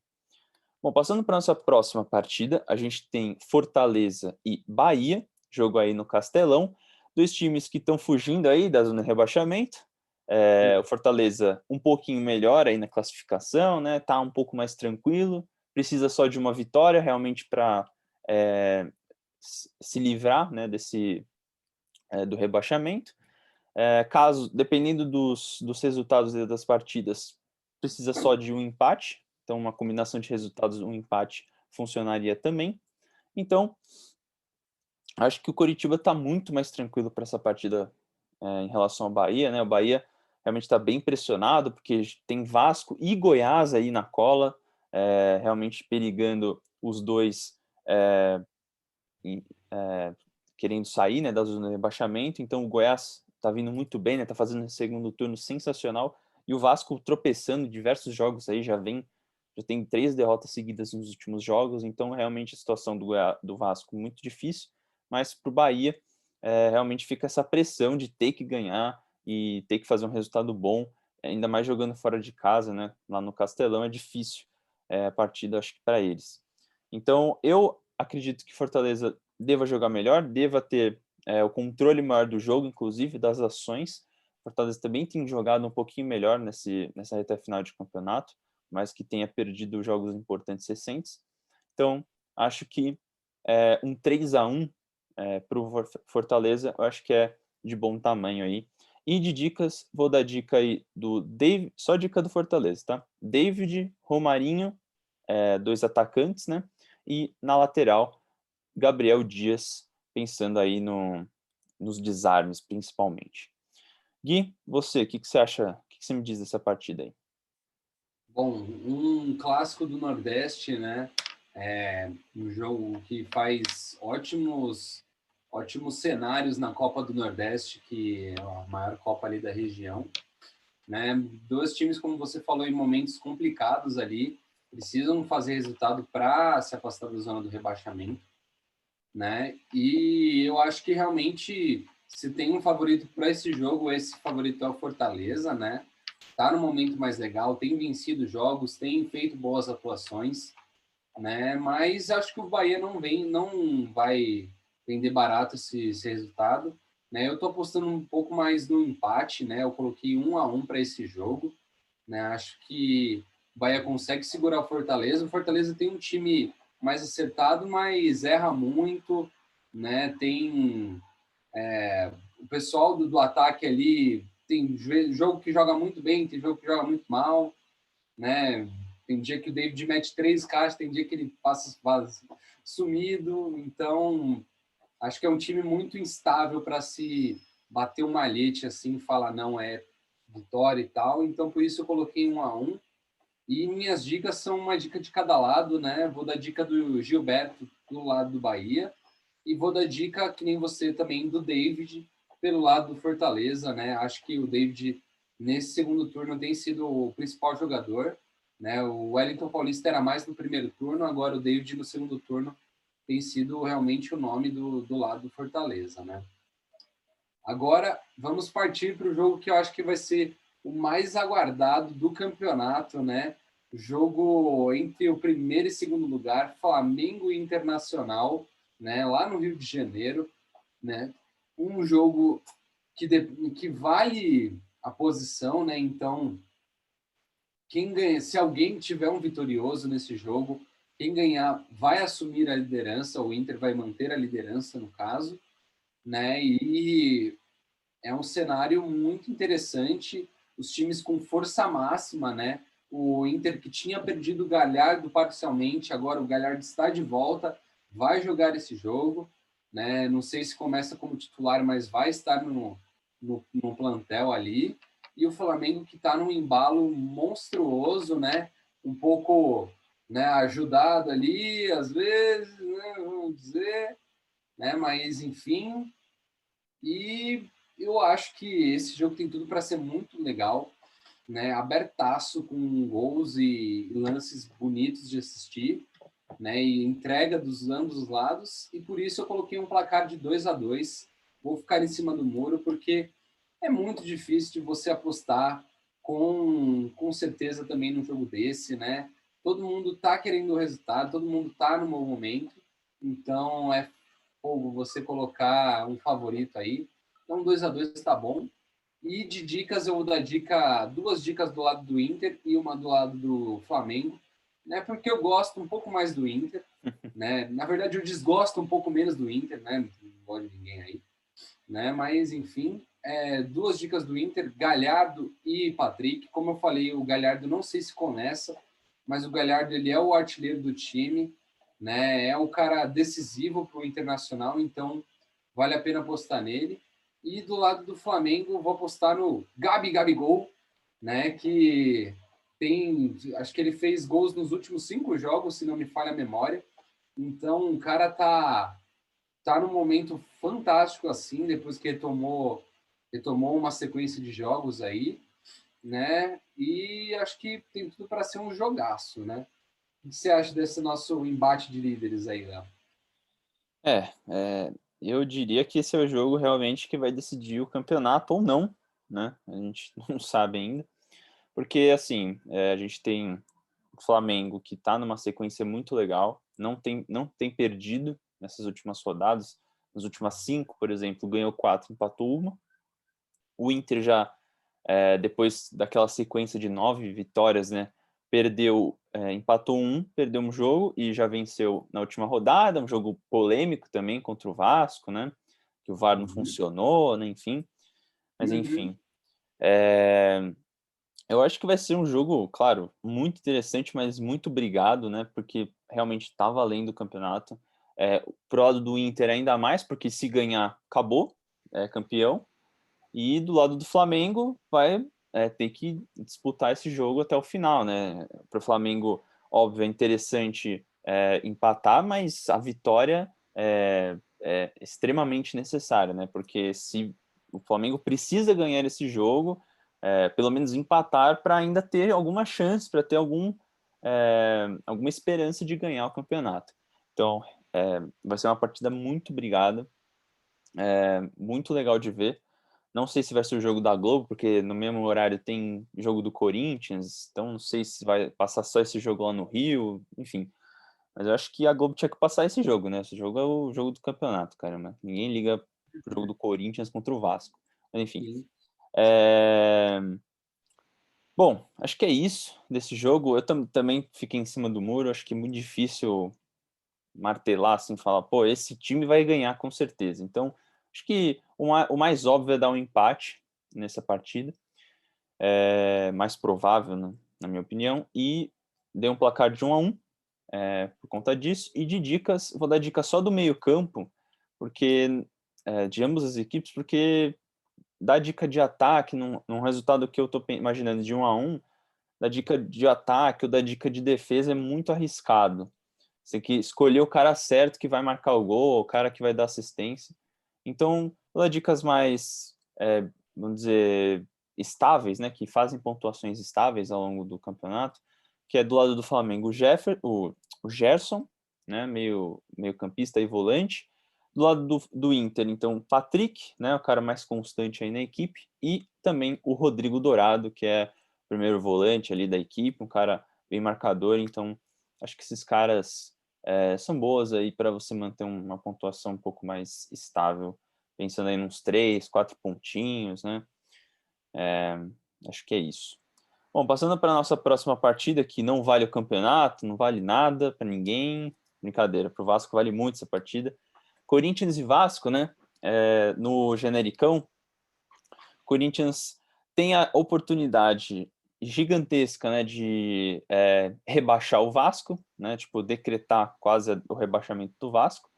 Bom, passando para a nossa próxima partida, a gente tem Fortaleza e Bahia, jogo aí no Castelão, 2 times que estão fugindo aí da zona de rebaixamento. O Fortaleza um pouquinho melhor aí na classificação, né? Tá um pouco mais tranquilo, precisa só de uma vitória realmente para se livrar, né, do rebaixamento. Caso, dependendo dos resultados das partidas, precisa só de um empate, então uma combinação de resultados, um empate funcionaria também. Então, acho que o Coritiba está muito mais tranquilo para essa partida em relação ao Bahia, né? O Bahia realmente está bem pressionado, porque tem Vasco e Goiás aí na cola, realmente perigando os dois querendo sair, né, da zona de rebaixamento. Então o Goiás está vindo muito bem, né? Tá fazendo um segundo turno sensacional. E o Vasco tropeçando em diversos jogos aí, já tem 3 derrotas seguidas nos últimos jogos. Então realmente a situação do Vasco muito difícil. Mas para o Bahia realmente fica essa pressão de ter que ganhar e ter que fazer um resultado bom, ainda mais jogando fora de casa, né? Lá no Castelão é difícil a partida, acho que para eles. Então eu acredito que Fortaleza deva jogar melhor, deva ter o controle maior do jogo, inclusive das ações. Fortaleza também tem jogado um pouquinho melhor nessa reta final de campeonato, mas que tenha perdido jogos importantes recentes. Então, acho que um 3-1 para o Fortaleza, eu acho que é de bom tamanho aí. E de dicas, vou dar dica aí do David, só dica do Fortaleza, tá? David, Romarinho, 2 atacantes, né? E na lateral, Gabriel Dias, pensando aí nos desarmes, principalmente. Gui, você, o que você acha? O que você me diz dessa partida aí? Bom, um clássico do Nordeste, né? Um jogo que faz ótimos cenários na Copa do Nordeste, que é a maior Copa ali da região, né? 2 times, como você falou, em momentos complicados ali, precisam fazer resultado para se afastar da zona do rebaixamento, né? E eu acho que realmente, se tem um favorito para esse jogo, esse favorito é o Fortaleza, né? Tá no momento mais legal, tem vencido jogos, tem feito boas atuações, né? Mas acho que o Bahia não vai vender barato esse resultado, né? Eu tô apostando um pouco mais no empate, né? Eu coloquei 1-1 para esse jogo, né? Acho que o Bahia consegue segurar o Fortaleza. O Fortaleza tem um time mais acertado, mas erra muito, né? Tem o pessoal do ataque ali, tem jogo que joga muito bem, tem jogo que joga muito mal, né? Tem dia que o David mete 3 caixas, tem dia que ele passa sumido. Então, acho que é um time muito instável para se bater um malhete assim e falar não é vitória e tal. Então, por isso eu coloquei 1-1. E minhas dicas são uma dica de cada lado, né? Vou dar dica do Gilberto do lado do Bahia e vou dar dica, que nem você também, do David pelo lado do Fortaleza, né? Acho que o David nesse segundo turno tem sido o principal jogador, né? O Wellington Paulista era mais no primeiro turno, agora o David no segundo turno tem sido realmente o nome do lado do Fortaleza, né? Agora vamos partir para o jogo que eu acho que vai ser o mais aguardado do campeonato, né? O jogo entre o primeiro e segundo lugar, Flamengo e Internacional, né? Lá no Rio de Janeiro, né? Um jogo que vale a posição, né? Então, quem ganha, se alguém tiver um vitorioso nesse jogo, quem ganhar vai assumir a liderança, o Inter vai manter a liderança no caso, né? E é um cenário muito interessante, os times com força máxima, né? O Inter que tinha perdido o Galhardo parcialmente, agora o Galhardo está de volta, vai jogar esse jogo, né? Não sei se começa como titular, mas vai estar no plantel ali. E o Flamengo que está num embalo monstruoso, né? Um pouco né, ajudado ali, às vezes, né, vamos dizer, né, mas enfim. E eu acho que esse jogo tem tudo para ser muito legal, né, abertaço, com gols e lances bonitos de assistir, né, e entrega dos ambos os lados, e por isso eu coloquei um placar de 2-2. Vou ficar em cima do muro, porque é muito difícil de você apostar com certeza também num jogo desse, né? Todo mundo tá querendo o resultado, todo mundo tá no bom momento, então é fogo você colocar um favorito aí. Então 2-2 tá bom. E de dicas eu vou dar duas dicas do lado do Inter e uma do lado do Flamengo, né? Porque eu gosto um pouco mais do Inter, né? Na verdade eu desgosto um pouco menos do Inter, né? Não gosto de ninguém aí, né? Mas enfim, duas dicas do Inter, Galhardo e Patrick. Como eu falei, o Galhardo não sei se começa, mas o Galhardo ele é o artilheiro do time, né? É o cara decisivo para o Internacional, então vale a pena apostar nele. E do lado do Flamengo, vou apostar no Gabigol, né? Que acho que ele fez gols nos últimos 5 jogos, se não me falha a memória. Então, o cara tá num momento fantástico assim, depois que retomou uma sequência de jogos aí, né? E acho que tem tudo para ser um jogaço, né? O que você acha desse nosso embate de líderes aí, Léo? Eu diria que esse é o jogo realmente que vai decidir o campeonato ou não, né? A gente não sabe ainda, porque assim, a gente tem o Flamengo que está numa sequência muito legal, não tem perdido nessas últimas rodadas, nas últimas 5, por exemplo, ganhou 4, empatou uma. O Inter já, depois daquela sequência de 9 vitórias, né, empatou perdeu um jogo e já venceu na última rodada, um jogo polêmico também contra o Vasco, né, que o VAR não Uhum. funcionou, né, enfim. Mas Uhum. enfim, é, eu acho que vai ser um jogo, claro, muito interessante, mas muito brigado, né, porque realmente tá valendo o campeonato. Pro lado do Inter ainda mais, porque se ganhar, acabou, é campeão. E do lado do Flamengo vai ter que disputar esse jogo até o final, né? Para o Flamengo, óbvio, é interessante empatar, mas a vitória é extremamente necessária, né? Porque se o Flamengo precisa ganhar esse jogo, pelo menos empatar para ainda ter alguma chance, para ter alguma esperança de ganhar o campeonato. Então, vai ser uma partida muito brigada, muito legal de ver. Não sei se vai ser o jogo da Globo, porque no mesmo horário tem jogo do Corinthians, então não sei se vai passar só esse jogo lá no Rio, enfim. Mas eu acho que a Globo tinha que passar esse jogo, né? Esse jogo é o jogo do campeonato, caramba. Ninguém liga pro jogo do Corinthians contra o Vasco. Mas enfim. Sim. É... Bom, acho que é isso desse jogo. Eu também fiquei em cima do muro, acho que é muito difícil martelar assim, falar, pô, esse time vai ganhar com certeza. Então, acho que o mais óbvio é dar um empate nessa partida, mais provável, né, na minha opinião, e dei um placar de 1-1 por conta disso. E de dicas, vou dar dica só do meio-campo, porque de ambas as equipes, porque dar dica de ataque num resultado que eu estou imaginando de 1-1, dar dica de ataque ou dar dica de defesa é muito arriscado. Você tem que escolher o cara certo que vai marcar o gol, o cara que vai dar assistência. Então, vou dar dicas mais, vamos dizer, estáveis, né, que fazem pontuações estáveis ao longo do campeonato, que é do lado do Flamengo o Gerson, né, meio campista e volante. Do lado do Inter, então, Patrick, né, o cara mais constante aí na equipe, e também o Rodrigo Dourado, que é o primeiro volante ali da equipe, um cara bem marcador. Então, acho que esses caras são boas aí para você manter uma pontuação um pouco mais estável, pensando aí nos 3, 4 pontinhos, né? Acho que é isso. Bom, passando para a nossa próxima partida, que não vale o campeonato, não vale nada para ninguém. Brincadeira, para o Vasco vale muito essa partida. Corinthians e Vasco, né? No Genericão, Corinthians tem a oportunidade gigantesca, né, de rebaixar o Vasco, né, tipo, decretar quase o rebaixamento do Vasco,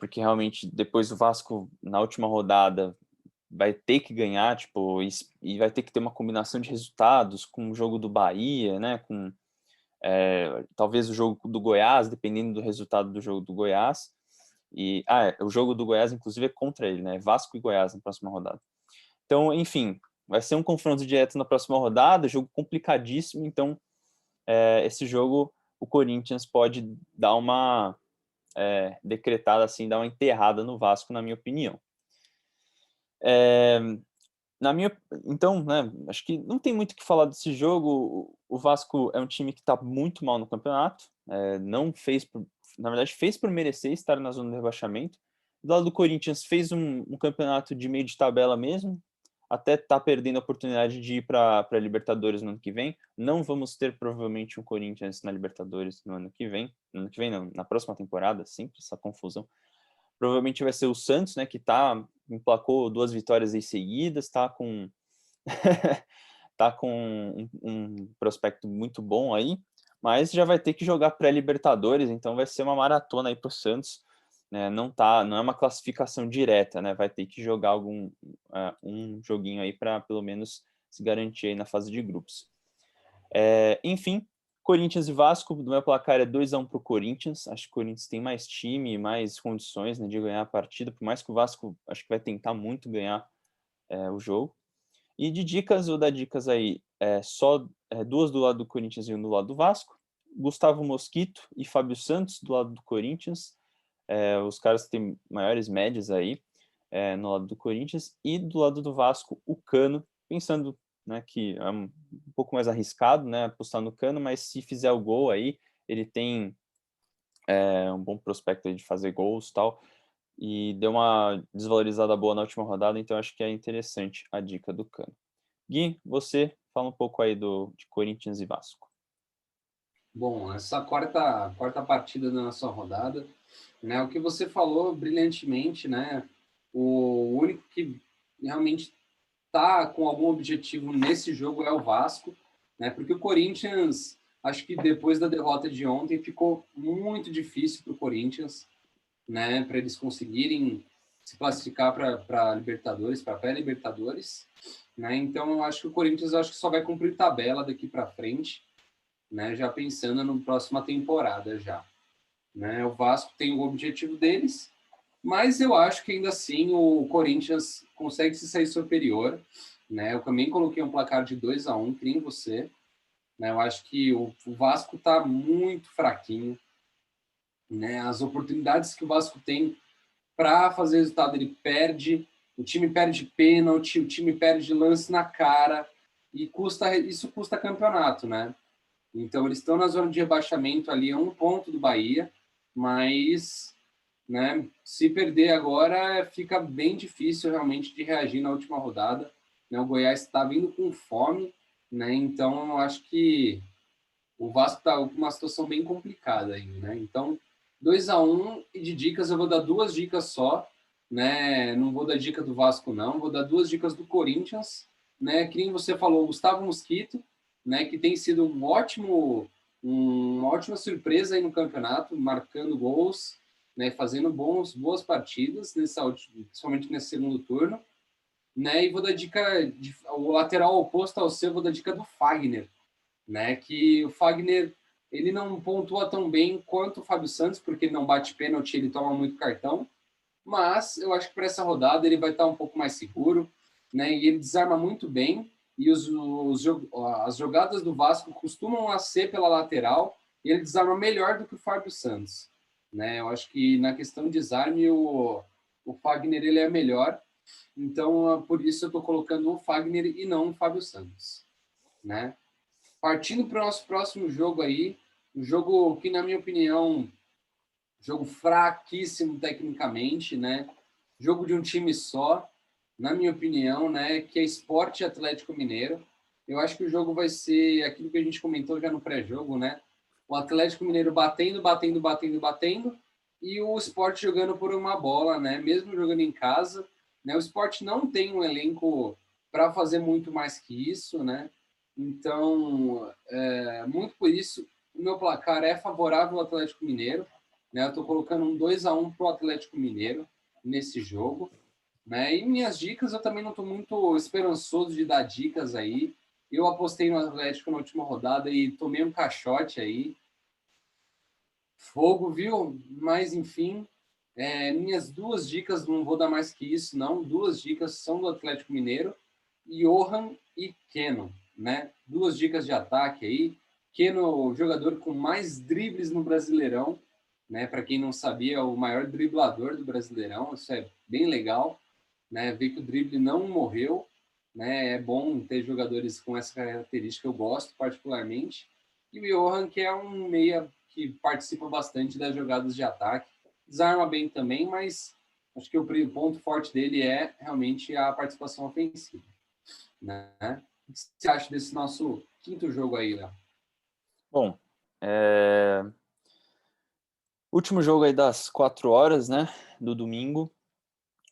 porque realmente depois o Vasco, na última rodada, vai ter que ganhar, tipo, e vai ter que ter uma combinação de resultados com o jogo do Bahia, né, com talvez o jogo do Goiás, dependendo do resultado do jogo do Goiás. O jogo do Goiás, inclusive, é contra ele, né? Vasco e Goiás na próxima rodada. Então, enfim, vai ser um confronto direto na próxima rodada, jogo complicadíssimo. Então, esse jogo, o Corinthians pode dar uma decretada assim, dar uma enterrada no Vasco, na minha opinião. Então, né, acho que não tem muito o que falar desse jogo. O Vasco é um time que está muito mal no campeonato, não fez, na verdade, fez por merecer estar na zona de rebaixamento. Do lado do Corinthians, fez um campeonato de meio de tabela mesmo, até está perdendo a oportunidade de ir para a Libertadores no ano que vem. Não vamos ter, provavelmente, um Corinthians na Libertadores no ano que vem. No ano que vem, não, na próxima temporada, sempre essa confusão. Provavelmente vai ser o Santos, né, que emplacou 2 vitórias aí seguidas, tá com um prospecto muito bom aí, mas já vai ter que jogar pré-Libertadores, então vai ser uma maratona aí para o Santos, né? Não é uma classificação direta, né? Vai ter que jogar um joguinho aí para pelo menos se garantir aí na fase de grupos. Enfim, Corinthians e Vasco, do meu placar é 2-1 para o Corinthians. Acho que o Corinthians tem mais time, mais condições, né, de ganhar a partida, por mais que o Vasco acho que vai tentar muito ganhar o jogo. E de dicas, vou dar dicas aí, só 2 do lado do Corinthians e 1 do lado do Vasco. Gustavo Mosquito e Fábio Santos do lado do Corinthians. Os caras têm maiores médias aí no lado do Corinthians. E do lado do Vasco, o Cano, pensando, né, que é um pouco mais arriscado, né, apostar no Cano, mas se fizer o gol aí, ele tem um bom prospecto aí de fazer gols e tal, e deu uma desvalorizada boa na última rodada, então acho que é interessante a dica do Cano. Gui, você fala um pouco aí de Corinthians e Vasco. Bom, essa quarta partida da nossa rodada, né, o que você falou brilhantemente, né, o único que realmente tá com algum objetivo nesse jogo é o Vasco, né? Porque o Corinthians, acho que depois da derrota de ontem, ficou muito difícil para o Corinthians, né? Para eles conseguirem se classificar para Libertadores, para pré-Libertadores, né? Então, eu acho que o Corinthians só vai cumprir tabela daqui para frente, né? Já pensando na próxima temporada já, né? O Vasco tem o objetivo deles, mas eu acho que ainda assim o Corinthians consegue se sair superior, né? Eu também coloquei um placar de 2-1, creio em você, né? Eu acho que o Vasco está muito fraquinho, né? As oportunidades que o Vasco tem para fazer resultado, ele perde, o time perde pênalti, o time perde lance na cara, e isso custa campeonato, né? Então eles estão na zona de rebaixamento ali, a 1 ponto do Bahia, mas, né, se perder agora fica bem difícil realmente de reagir na última rodada, né? O Goiás está vindo com fome, né? Então eu acho que o Vasco está com uma situação bem complicada ainda, né? Então 2-1, e de dicas eu vou dar 2 dicas só, né? Não vou dar dica do Vasco não, vou dar 2 dicas do Corinthians, né? Que nem você falou, Gustavo Mosquito, né? Que tem sido uma ótima surpresa aí no campeonato, marcando gols, né? Fazendo boas partidas principalmente nesse segundo turno, né? E vou dar dica o lateral oposto ao seu, vou dar dica do Fagner, né? Que o Fagner ele não pontua tão bem quanto o Fábio Santos, porque ele não bate pênalti, ele toma muito cartão, mas eu acho que para essa rodada ele vai estar um pouco mais seguro, né? E ele desarma muito bem, e as jogadas do Vasco costumam a ser pela lateral, e ele desarma melhor do que o Fábio Santos, né? Eu acho que na questão de desarme o Fagner ele é melhor, então por isso eu estou colocando o Fagner e não o Fábio Santos, né? Partindo para o nosso próximo jogo aí, um jogo que, na minha opinião, jogo fraquíssimo tecnicamente, né? Jogo de um time só, na minha opinião, né? Que é Sport e Atlético Mineiro. Eu acho que o jogo vai ser aquilo que a gente comentou já no pré-jogo, né? O Atlético Mineiro batendo, batendo, batendo, batendo, e o Sport jogando por uma bola, né? Mesmo jogando em casa, né? O Sport não tem um elenco para fazer muito mais que isso, né? Então, muito por isso, o meu placar é favorável ao Atlético Mineiro, né? Eu estou colocando um 2-1 para o Atlético Mineiro nesse jogo, né? E minhas dicas, eu também não estou muito esperançoso de dar dicas aí, Eu apostei no Atlético na última rodada e tomei um caixote aí. Fogo, viu? Mas, enfim, minhas duas dicas, não vou dar mais que isso, não. Duas dicas são do Atlético Mineiro, Johan e Keno, né? Duas dicas de ataque aí. Keno, jogador com mais dribles no Brasileirão, né? Para quem não sabia, é o maior driblador do Brasileirão. Isso é bem legal, né? Ver que o drible não morreu, né? É bom ter jogadores com essa característica, eu gosto particularmente. E o Johan, que é um meia que participa bastante das jogadas de ataque, desarma bem também, mas acho que o ponto forte dele é realmente a participação ofensiva, né? O que você acha desse nosso quinto jogo aí, Léo? Bom, último jogo aí das 4 horas, né, do domingo.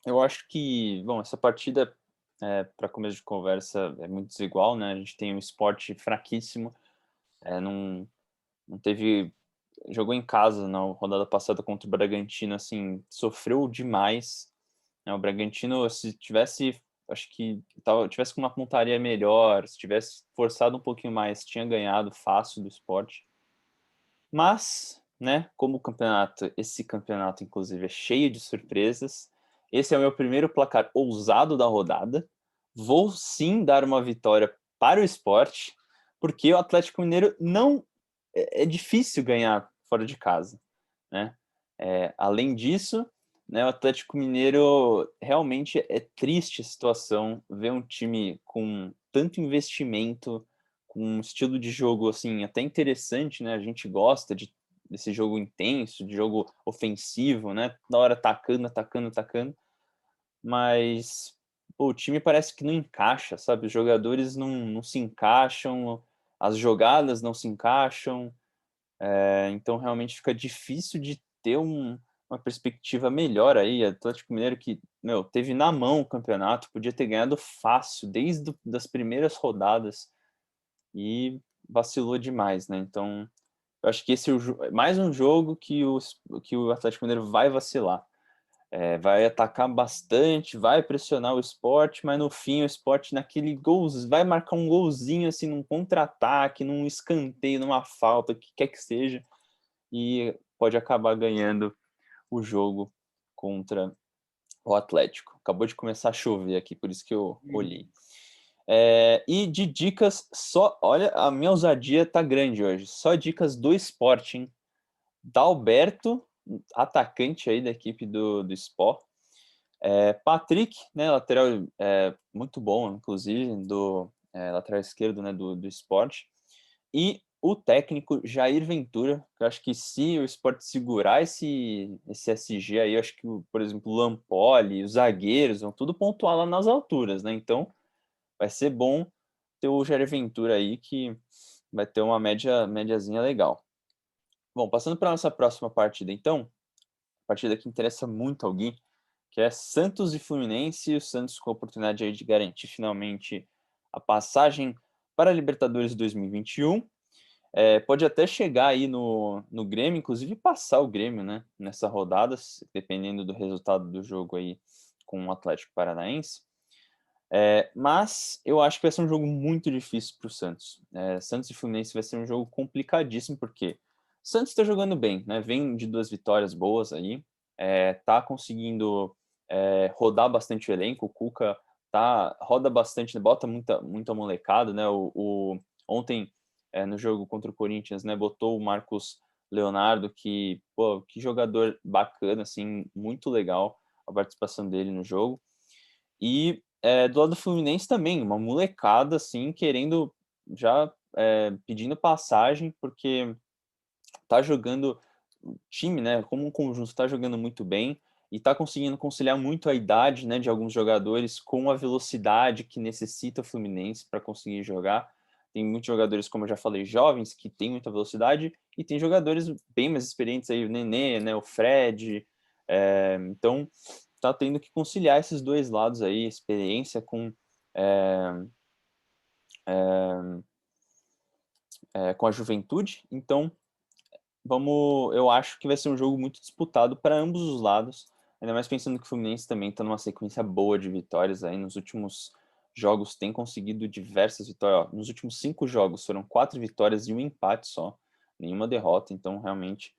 Eu acho que, bom, essa partida, para começo de conversa, é muito desigual, né? A gente tem um esporte fraquíssimo, não teve. Jogou em casa na rodada passada contra o Bragantino, assim, sofreu demais, né? O Bragantino, se tivesse, acho que tivesse com uma pontaria melhor, se tivesse forçado um pouquinho mais, tinha ganhado fácil do Sport. Mas, né, como esse campeonato, inclusive, é cheio de surpresas, esse é o meu primeiro placar ousado da rodada. Vou sim dar uma vitória para o Sport, porque o Atlético Mineiro não é difícil ganhar fora de casa, né? Além disso, né, o Atlético Mineiro realmente é triste a situação ver um time com tanto investimento, com um estilo de jogo assim até interessante, né? A gente gosta desse jogo intenso, de jogo ofensivo, né? Da hora atacando, atacando, atacando, mas pô, o time parece que não encaixa, sabe? Os jogadores não se encaixam, as jogadas não se encaixam. Então realmente fica difícil de ter uma perspectiva melhor aí. Atlético Mineiro que, meu, teve na mão o campeonato, podia ter ganhado fácil desde das primeiras rodadas e vacilou demais, né? Então, eu acho que esse é mais um jogo que o Atlético Mineiro vai vacilar. Vai atacar bastante, vai pressionar o Sport, mas no fim o Sport naquele gol vai marcar um golzinho assim num contra-ataque, num escanteio, numa falta, o que quer que seja, e pode acabar ganhando o jogo contra o Atlético. Acabou de começar a chover aqui, por isso que eu olhei. E de dicas, só, olha, a minha ousadia tá grande hoje. Só dicas do Sporting. Dalberto, atacante aí da equipe do Sport. Patrick, né, lateral muito bom, inclusive, do lateral esquerdo, né, do Sport. E o técnico Jair Ventura, que eu acho que se o Sport segurar esse SG aí, eu acho que, por exemplo, o Lampoli, os zagueiros vão tudo pontuar lá nas alturas, né? Então vai ser bom ter o Jair Ventura aí, que vai ter uma médiazinha legal. Bom, passando para a nossa próxima partida, então, partida que interessa muito alguém, que é Santos e Fluminense, e o Santos com a oportunidade aí de garantir finalmente a passagem para a Libertadores 2021. Pode até chegar aí no Grêmio, inclusive passar o Grêmio, né, nessa rodada, dependendo do resultado do jogo aí com o Atlético Paranaense. Mas eu acho que vai ser um jogo muito difícil para o Santos. Santos e Fluminense vai ser um jogo complicadíssimo, porque Santos está jogando bem, né? Vem de 2 vitórias boas aí, tá conseguindo rodar bastante o elenco. O Cuca roda bastante, bota muita molecada, né? Ontem, no jogo contra o Corinthians, né, botou o Marcos Leonardo, que jogador bacana, assim, muito legal a participação dele no jogo. E do lado do Fluminense também, uma molecada, assim, querendo já pedindo passagem, porque tá jogando o time, né, como um conjunto, tá jogando muito bem e tá conseguindo conciliar muito a idade, né, de alguns jogadores com a velocidade que necessita o Fluminense para conseguir jogar. Tem muitos jogadores, como eu já falei, jovens, que têm muita velocidade, e tem jogadores bem mais experientes aí, o Nenê, né, o Fred. Então, tá tendo que conciliar esses dois lados aí, experiência com a juventude. Então, eu acho que vai ser um jogo muito disputado para ambos os lados, ainda mais pensando que o Fluminense também está numa sequência boa de vitórias aí nos últimos jogos tem conseguido diversas vitórias. Ó, nos últimos 5 jogos foram 4 vitórias e um empate só, nenhuma derrota, então realmente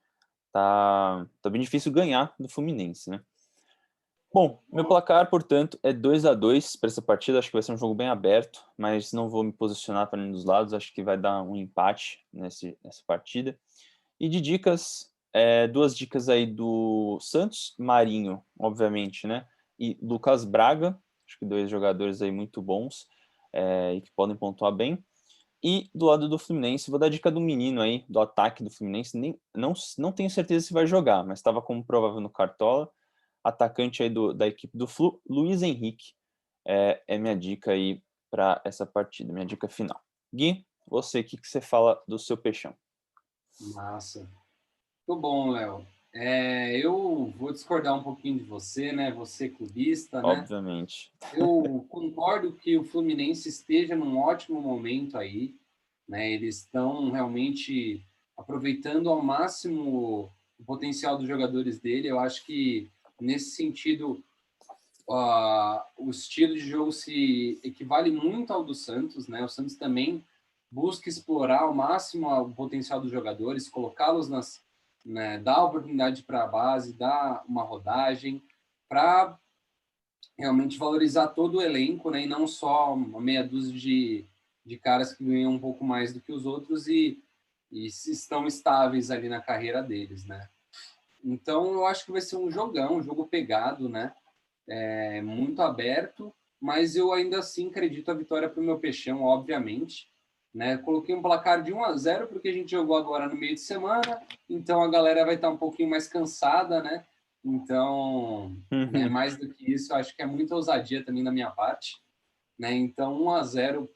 tá bem difícil ganhar do Fluminense, né? Bom, meu placar, portanto, é 2-2 para essa partida. Acho que vai ser um jogo bem aberto, mas não vou me posicionar para nenhum dos lados. Acho que vai dar um empate nessa partida. E de dicas, 2 dicas aí do Santos, Marinho, obviamente, né? E Lucas Braga, acho que 2 jogadores aí muito bons e que podem pontuar bem. E do lado do Fluminense, vou dar a dica do menino aí, do ataque do Fluminense. Não tenho certeza se vai jogar, mas estava como provável no Cartola. Atacante aí da equipe do Flu, Luiz Henrique. É minha dica aí para essa partida, minha dica final. Gui, você, o que você fala do seu peixão? Massa. Muito bom, Léo. Eu vou discordar um pouquinho de você, né? Você é clubista, né? Obviamente. Eu concordo que o Fluminense esteja num ótimo momento aí, né? Eles estão realmente aproveitando ao máximo o potencial dos jogadores dele. Eu acho que, nesse sentido, o estilo de jogo se equivale muito ao do Santos, né? O Santos também busca explorar ao máximo o potencial dos jogadores, colocá-los né, dar oportunidade para a base, dar uma rodagem, para realmente valorizar todo o elenco, né? E não só uma meia dúzia de caras que ganham um pouco mais do que os outros e estão estáveis ali na carreira deles, né? Então, eu acho que vai ser um jogão, um jogo pegado, né? Muito aberto, mas eu ainda assim acredito a vitória para o meu Peixão, obviamente. Né? Coloquei um placar de 1-0 porque a gente jogou agora no meio de semana, então a galera vai estar um pouquinho mais cansada, né? Então, né, mais do que isso, acho que é muita ousadia também da minha parte. Né? Então, 1-0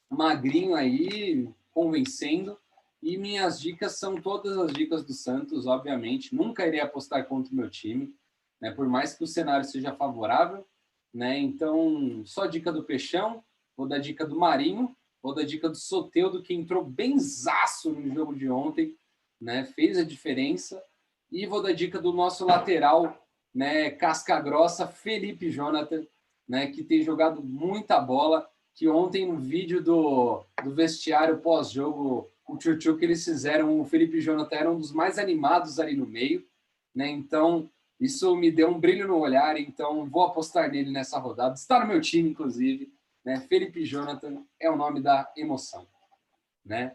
magrinho aí, convencendo. E minhas dicas são todas as dicas do Santos, obviamente. Nunca irei apostar contra o meu time, né? Por mais que o cenário seja favorável, né? Então, só dica do Peixão, vou dar dica do Marinho, vou dar dica do Soteldo, que entrou benzaço no jogo de ontem, né? Fez a diferença. E vou dar dica do nosso lateral, né? Casca grossa, Felipe Jonathan, né? Que tem jogado muita bola, que ontem no vídeo do vestiário pós-jogo, o tchutchu que eles fizeram, o Felipe Jonathan era um dos mais animados ali no meio, né? Então, isso me deu um brilho no olhar, então vou apostar nele nessa rodada. Está no meu time, inclusive, né? Felipe Jonathan é o nome da emoção, né?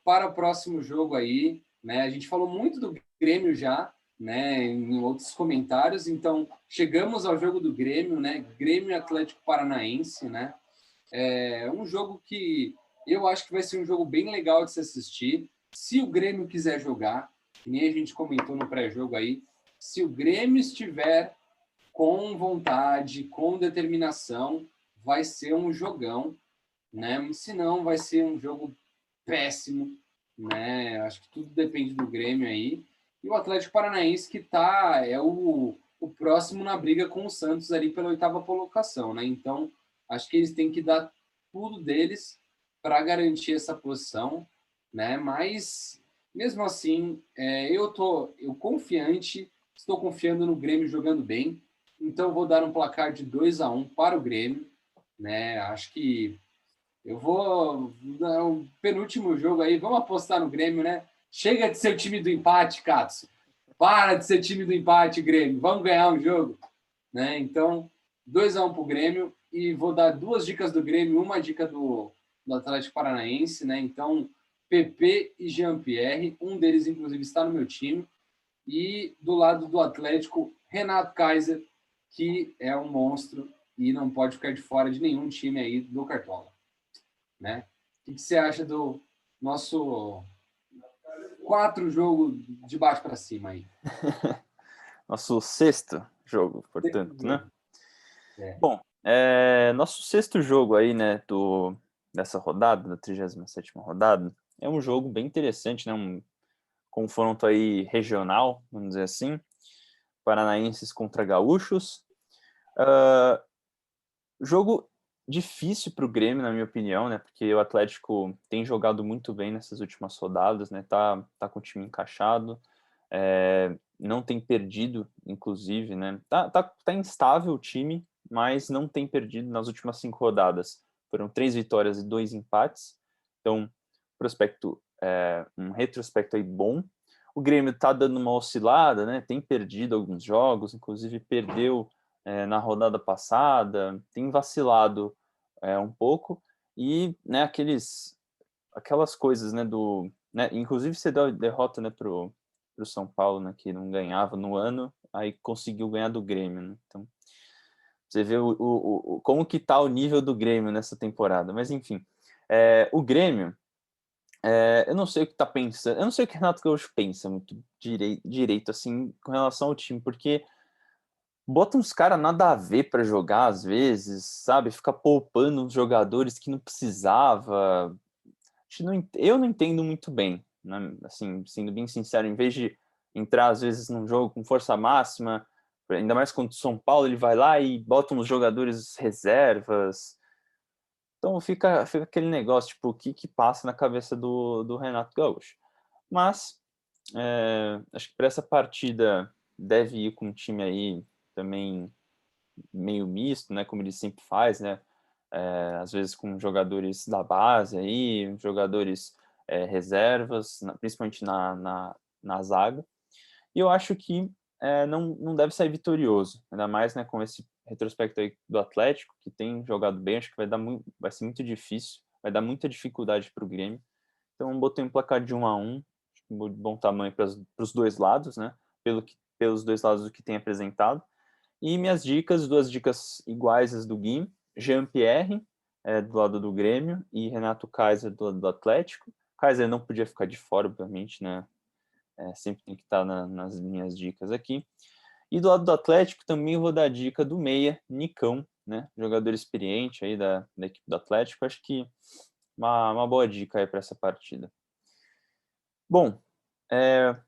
Para o próximo jogo aí, né? A gente falou muito do Grêmio já, né? Em outros comentários, então chegamos ao jogo do Grêmio, né? Grêmio Atlético Paranaense, né? É um jogo que eu acho que vai ser um jogo bem legal de se assistir. Se o Grêmio quiser jogar, que nem a gente comentou no pré-jogo aí, se o Grêmio estiver com vontade, com determinação, vai ser um jogão, né? Se não, vai ser um jogo péssimo, né? Acho que tudo depende do Grêmio aí. E o Atlético Paranaense que é o próximo na briga com o Santos ali pela 8ª colocação, né? Então, acho que eles têm que dar tudo deles para garantir essa posição, né? Mas mesmo assim, eu confiante, estou confiando no Grêmio jogando bem. Então, vou dar um placar de 2-1 para o Grêmio, né? Acho que eu vou. No penúltimo jogo aí, vamos apostar no Grêmio, né? Chega de ser o time do empate, Katsu. Para de ser time do empate, Grêmio. Vamos ganhar um jogo. Né? Então, 2-1 para o Grêmio. E vou dar 2 dicas do Grêmio, uma dica do Atlético Paranaense. Né? Então, PP e Jean-Pierre. Um deles, inclusive, está no meu time. E do lado do Atlético, Renato Kaiser, que é um monstro e não pode ficar de fora de nenhum time aí do Cartola. Né? O que você acha do nosso 4 jogos de baixo para cima aí? Nosso sexto jogo, portanto, né? É. Bom, nosso sexto jogo aí, né, dessa rodada, da 37ª rodada, é um jogo bem interessante, né? Um confronto aí regional, vamos dizer assim, paranaenses contra gaúchos. Jogo difícil para o Grêmio, na minha opinião, né? Porque o Atlético tem jogado muito bem nessas últimas rodadas, né? Tá com o time encaixado, não tem perdido, inclusive, né? Tá instável o time, mas não tem perdido nas últimas 5 rodadas. Foram 3 vitórias e 2 empates. Então, um retrospecto aí bom. O Grêmio está dando uma oscilada, né? Tem perdido alguns jogos, inclusive perdeu na rodada passada, tem vacilado um pouco, e né, aquelas coisas, né, inclusive você deu a derrota, né, pro São Paulo, né, que não ganhava no ano, aí conseguiu ganhar do Grêmio, né? Então você vê como que tá o nível do Grêmio nessa temporada. Mas enfim, o Grêmio, eu não sei o que tá pensando, eu não sei o que o Renato Gaúcho pensa muito direito assim com relação ao time, porque bota uns caras nada a ver para jogar às vezes, sabe? Fica poupando uns jogadores que não precisava. Eu não entendo muito bem, né? Assim, sendo bem sincero, em vez de entrar às vezes num jogo com força máxima, ainda mais contra o São Paulo, ele vai lá e bota uns jogadores reservas. Então fica aquele negócio, tipo, o que passa na cabeça do Renato Gaúcho. Mas acho que para essa partida deve ir com um time aí também meio misto, né? Como ele sempre faz, né? Às vezes com jogadores da base aí, jogadores reservas, principalmente na zaga. E eu acho que não deve sair vitorioso, ainda mais, né, com esse retrospecto aí do Atlético, que tem jogado bem. Acho que vai ser muito difícil, vai dar muita dificuldade para o Grêmio. Então eu botei um placar de 1-1, de bom tamanho para os dois lados, né? Pelos dois lados do que tem apresentado. E minhas dicas, 2 dicas iguais às do Gui: Jean-Pierre, do lado do Grêmio, e Renato Kaiser, do lado do Atlético. Kaiser não podia ficar de fora, obviamente, né? Sempre tem que estar nas minhas dicas aqui. E do lado do Atlético também vou dar a dica do meia, Nicão, né? Jogador experiente aí da equipe do Atlético. Acho que uma boa dica aí para essa partida. Bom,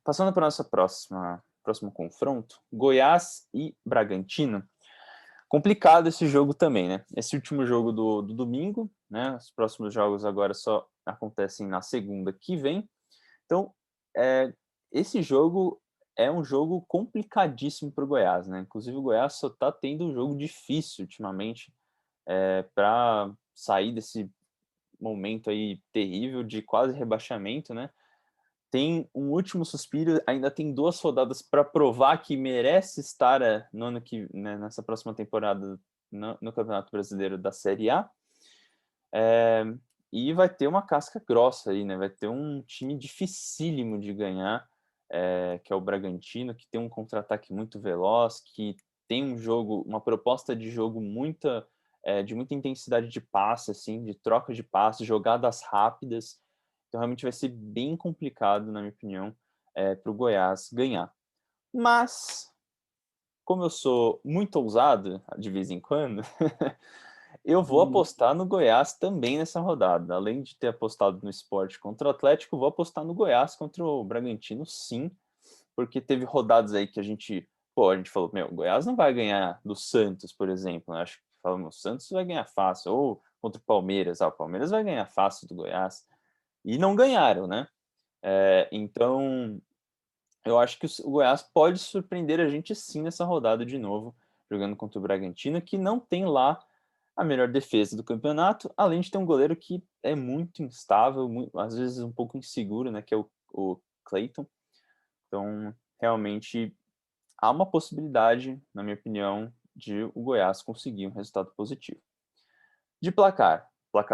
passando para o nosso próximo confronto, Goiás e Bragantino. Complicado esse jogo também, né? Esse último jogo do domingo, né? Os próximos jogos agora só acontecem na segunda que vem. Então, esse jogo é um jogo complicadíssimo para o Goiás, né? Inclusive, o Goiás só está tendo um jogo difícil ultimamente para sair desse momento aí terrível de quase rebaixamento, né? Tem um último suspiro, ainda tem 2 rodadas para provar que merece estar no ano né, nessa próxima temporada no Campeonato Brasileiro da Série A. E vai ter uma casca grossa aí, né? Vai ter um time dificílimo de ganhar, que é o Bragantino, que tem um contra-ataque muito veloz, que tem uma proposta de jogo de muita intensidade de passe, assim, de troca de passe, jogadas rápidas. Então realmente vai ser bem complicado, na minha opinião, para o Goiás ganhar. Mas, como eu sou muito ousado de vez em quando, eu vou apostar no Goiás também nessa rodada. Além de ter apostado no Sport contra o Atlético, vou apostar no Goiás contra o Bragantino, sim, porque teve rodadas aí que a gente falou, o Goiás não vai ganhar do Santos, por exemplo, né? Acho que falamos, o Santos vai ganhar fácil, ou contra o Palmeiras, o Palmeiras vai ganhar fácil do Goiás, e não ganharam, né? Então, eu acho que o Goiás pode surpreender a gente sim nessa rodada de novo, jogando contra o Bragantino, que não tem lá a melhor defesa do campeonato, além de ter um goleiro que é muito instável, às vezes um pouco inseguro, né, que é o Clayton. Então, realmente, há uma possibilidade, na minha opinião, de o Goiás conseguir um resultado positivo. De placar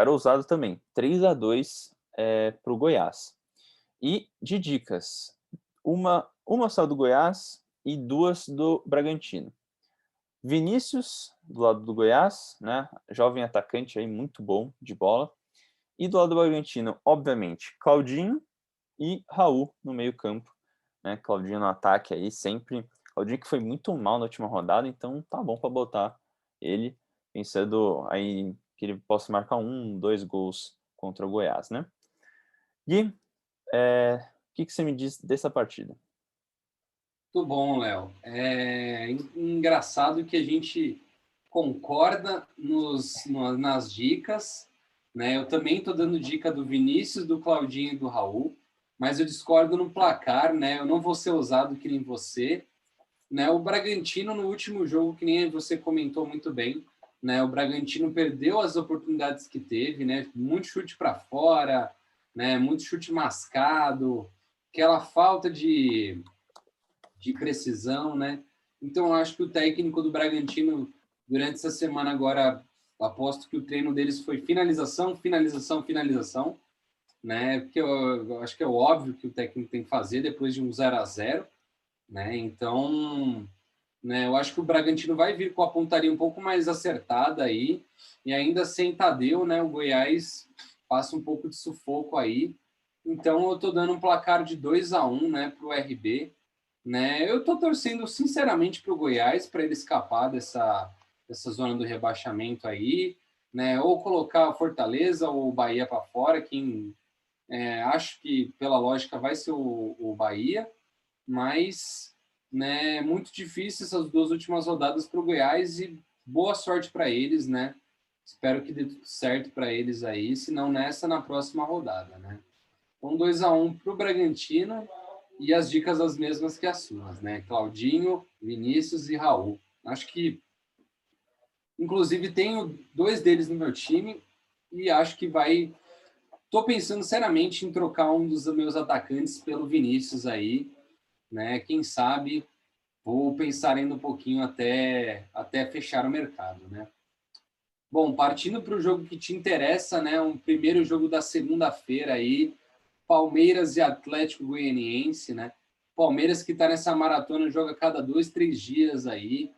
ousado também, 3-2 para o Goiás. E de dicas, uma só do Goiás e 2 do Bragantino. Vinícius, do lado do Goiás, né? Jovem atacante aí, muito bom de bola. E do lado do Bragantino, obviamente, Claudinho e Raul no meio-campo, né? Claudinho no ataque aí, sempre. Claudinho que foi muito mal na última rodada, então tá bom para botar ele, pensando aí que ele possa marcar 2 gols contra o Goiás, né? E o que você me diz dessa partida? Muito bom, Léo. É engraçado que a gente concorda nas dicas, né? Eu também estou dando dica do Vinícius, do Claudinho e do Raul, mas eu discordo no placar, né? Eu não vou ser ousado que nem você. né? O Bragantino, no último jogo, que nem você comentou muito bem, né? O Bragantino perdeu as oportunidades que teve, né? Muito chute para fora, né? Muito chute mascado, aquela falta de precisão, né? Então, eu acho que o técnico do Bragantino, durante essa semana agora, aposto que o treino deles foi finalização, finalização, finalização, né? Porque eu acho que é óbvio que o técnico tem que fazer depois de um 0-0, né? Então, né, eu acho que o Bragantino vai vir com a pontaria um pouco mais acertada aí, e ainda sem Tadeu, né? O Goiás passa um pouco de sufoco aí. Então, eu estou dando um placar de 2-1, né, para o RB, né? Eu estou torcendo sinceramente para o Goiás para ele escapar dessa zona do rebaixamento aí, né? Ou colocar a Fortaleza ou o Bahia para fora, quem acho que pela lógica vai ser o Bahia, mas né, é muito difícil essas duas últimas rodadas para o Goiás e boa sorte para eles, né? Espero que dê tudo certo para eles aí, se não nessa, na próxima rodada, né? Então 2-1 para o Bragantino e as dicas as mesmas que as suas, né? Claudinho, Vinícius e Raul. Acho que, inclusive, tenho dois deles no meu time e acho que vai. Estou pensando seriamente em trocar um dos meus atacantes pelo Vinícius aí, né? Quem sabe vou pensar ainda um pouquinho até fechar o mercado, né? Bom, partindo para o jogo que te interessa, né? Um primeiro jogo da segunda-feira aí, Palmeiras e Atlético Goianiense, né? Palmeiras que está nessa maratona, joga a cada 2, 3 dias aí,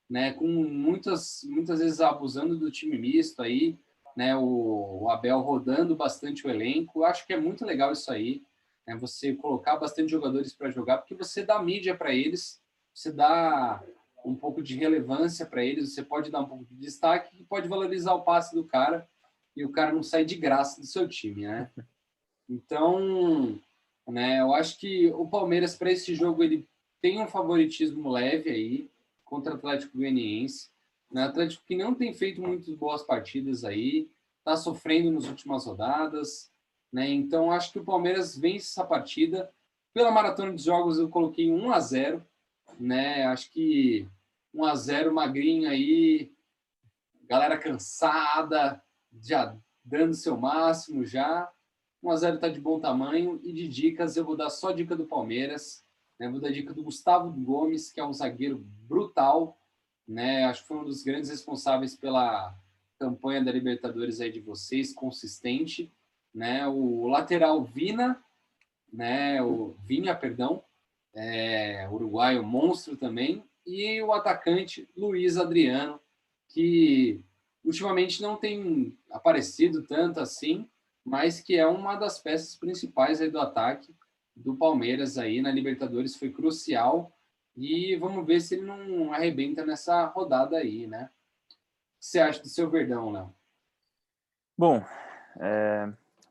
né? Com muitas vezes abusando do time misto aí, né? O Abel rodando bastante o elenco. Eu acho que é muito legal isso aí, né? Você colocar bastante jogadores para jogar, porque você dá mídia para eles, você dá um pouco de relevância para eles, você pode dar um pouco de destaque e pode valorizar o passe do cara e o cara não sai de graça do seu time, né? Então, né, eu acho que o Palmeiras, para esse jogo, ele tem um favoritismo leve aí contra o Atlético Goianiense. O Atlético que não tem feito muitas boas partidas aí, está sofrendo nas últimas rodadas. Né? Então, acho que o Palmeiras vence essa partida. Pela maratona de jogos, eu coloquei 1-0. Né? Acho que 1-0 magrinho aí, galera cansada, já dando seu máximo já. 1-0 está de bom tamanho. E de dicas, eu vou dar só dica do Palmeiras. Né? Vou dar dica do Gustavo Gomes, que é um zagueiro brutal. Né? Acho que foi um dos grandes responsáveis pela campanha da Libertadores aí de vocês, consistente. Né? O lateral Vina, né? O Vinha, perdão, uruguaio monstro também. E o atacante Luiz Adriano, que ultimamente não tem aparecido tanto assim, mas que é uma das peças principais aí do ataque do Palmeiras aí na Libertadores, foi crucial. E vamos ver se ele não arrebenta nessa rodada aí, né? O que você acha do seu Verdão, Léo? Bom,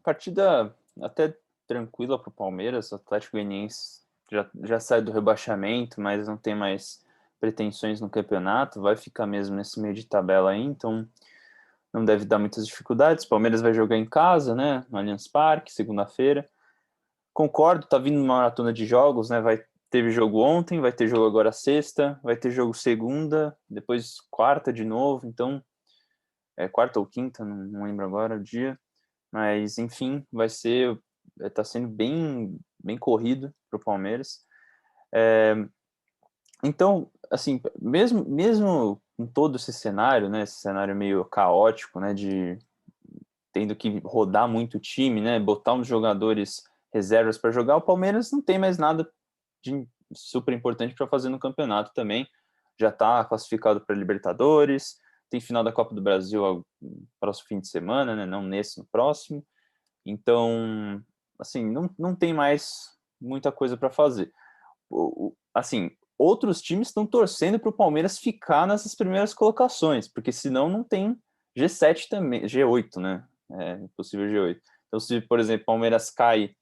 partida até tranquila para o Palmeiras. O Atlético Goianiense já sai do rebaixamento, mas não tem mais pretensões no campeonato, vai ficar mesmo nesse meio de tabela aí, então não deve dar muitas dificuldades. O Palmeiras vai jogar em casa, né, no Allianz Parque, segunda-feira. Concordo, tá vindo uma maratona de jogos, né, teve jogo ontem, vai ter jogo agora sexta, vai ter jogo segunda, depois quarta de novo, então quarta ou quinta, não lembro agora o dia, mas enfim, tá sendo bem corrido para o Palmeiras. Então, assim, mesmo com todo esse cenário, né, esse cenário meio caótico, né, de tendo que rodar muito o time, né, botar uns jogadores reservas para jogar, o Palmeiras não tem mais nada de super importante para fazer no campeonato também. Já está classificado para Libertadores, tem final da Copa do Brasil no próximo fim de semana, né, não nesse, no próximo. Então, assim, não tem mais muita coisa para fazer. Assim, outros times estão torcendo para o Palmeiras ficar nessas primeiras colocações, porque senão não tem G7 também, G8, né? Possível G8. Então, se, por exemplo, o Palmeiras cai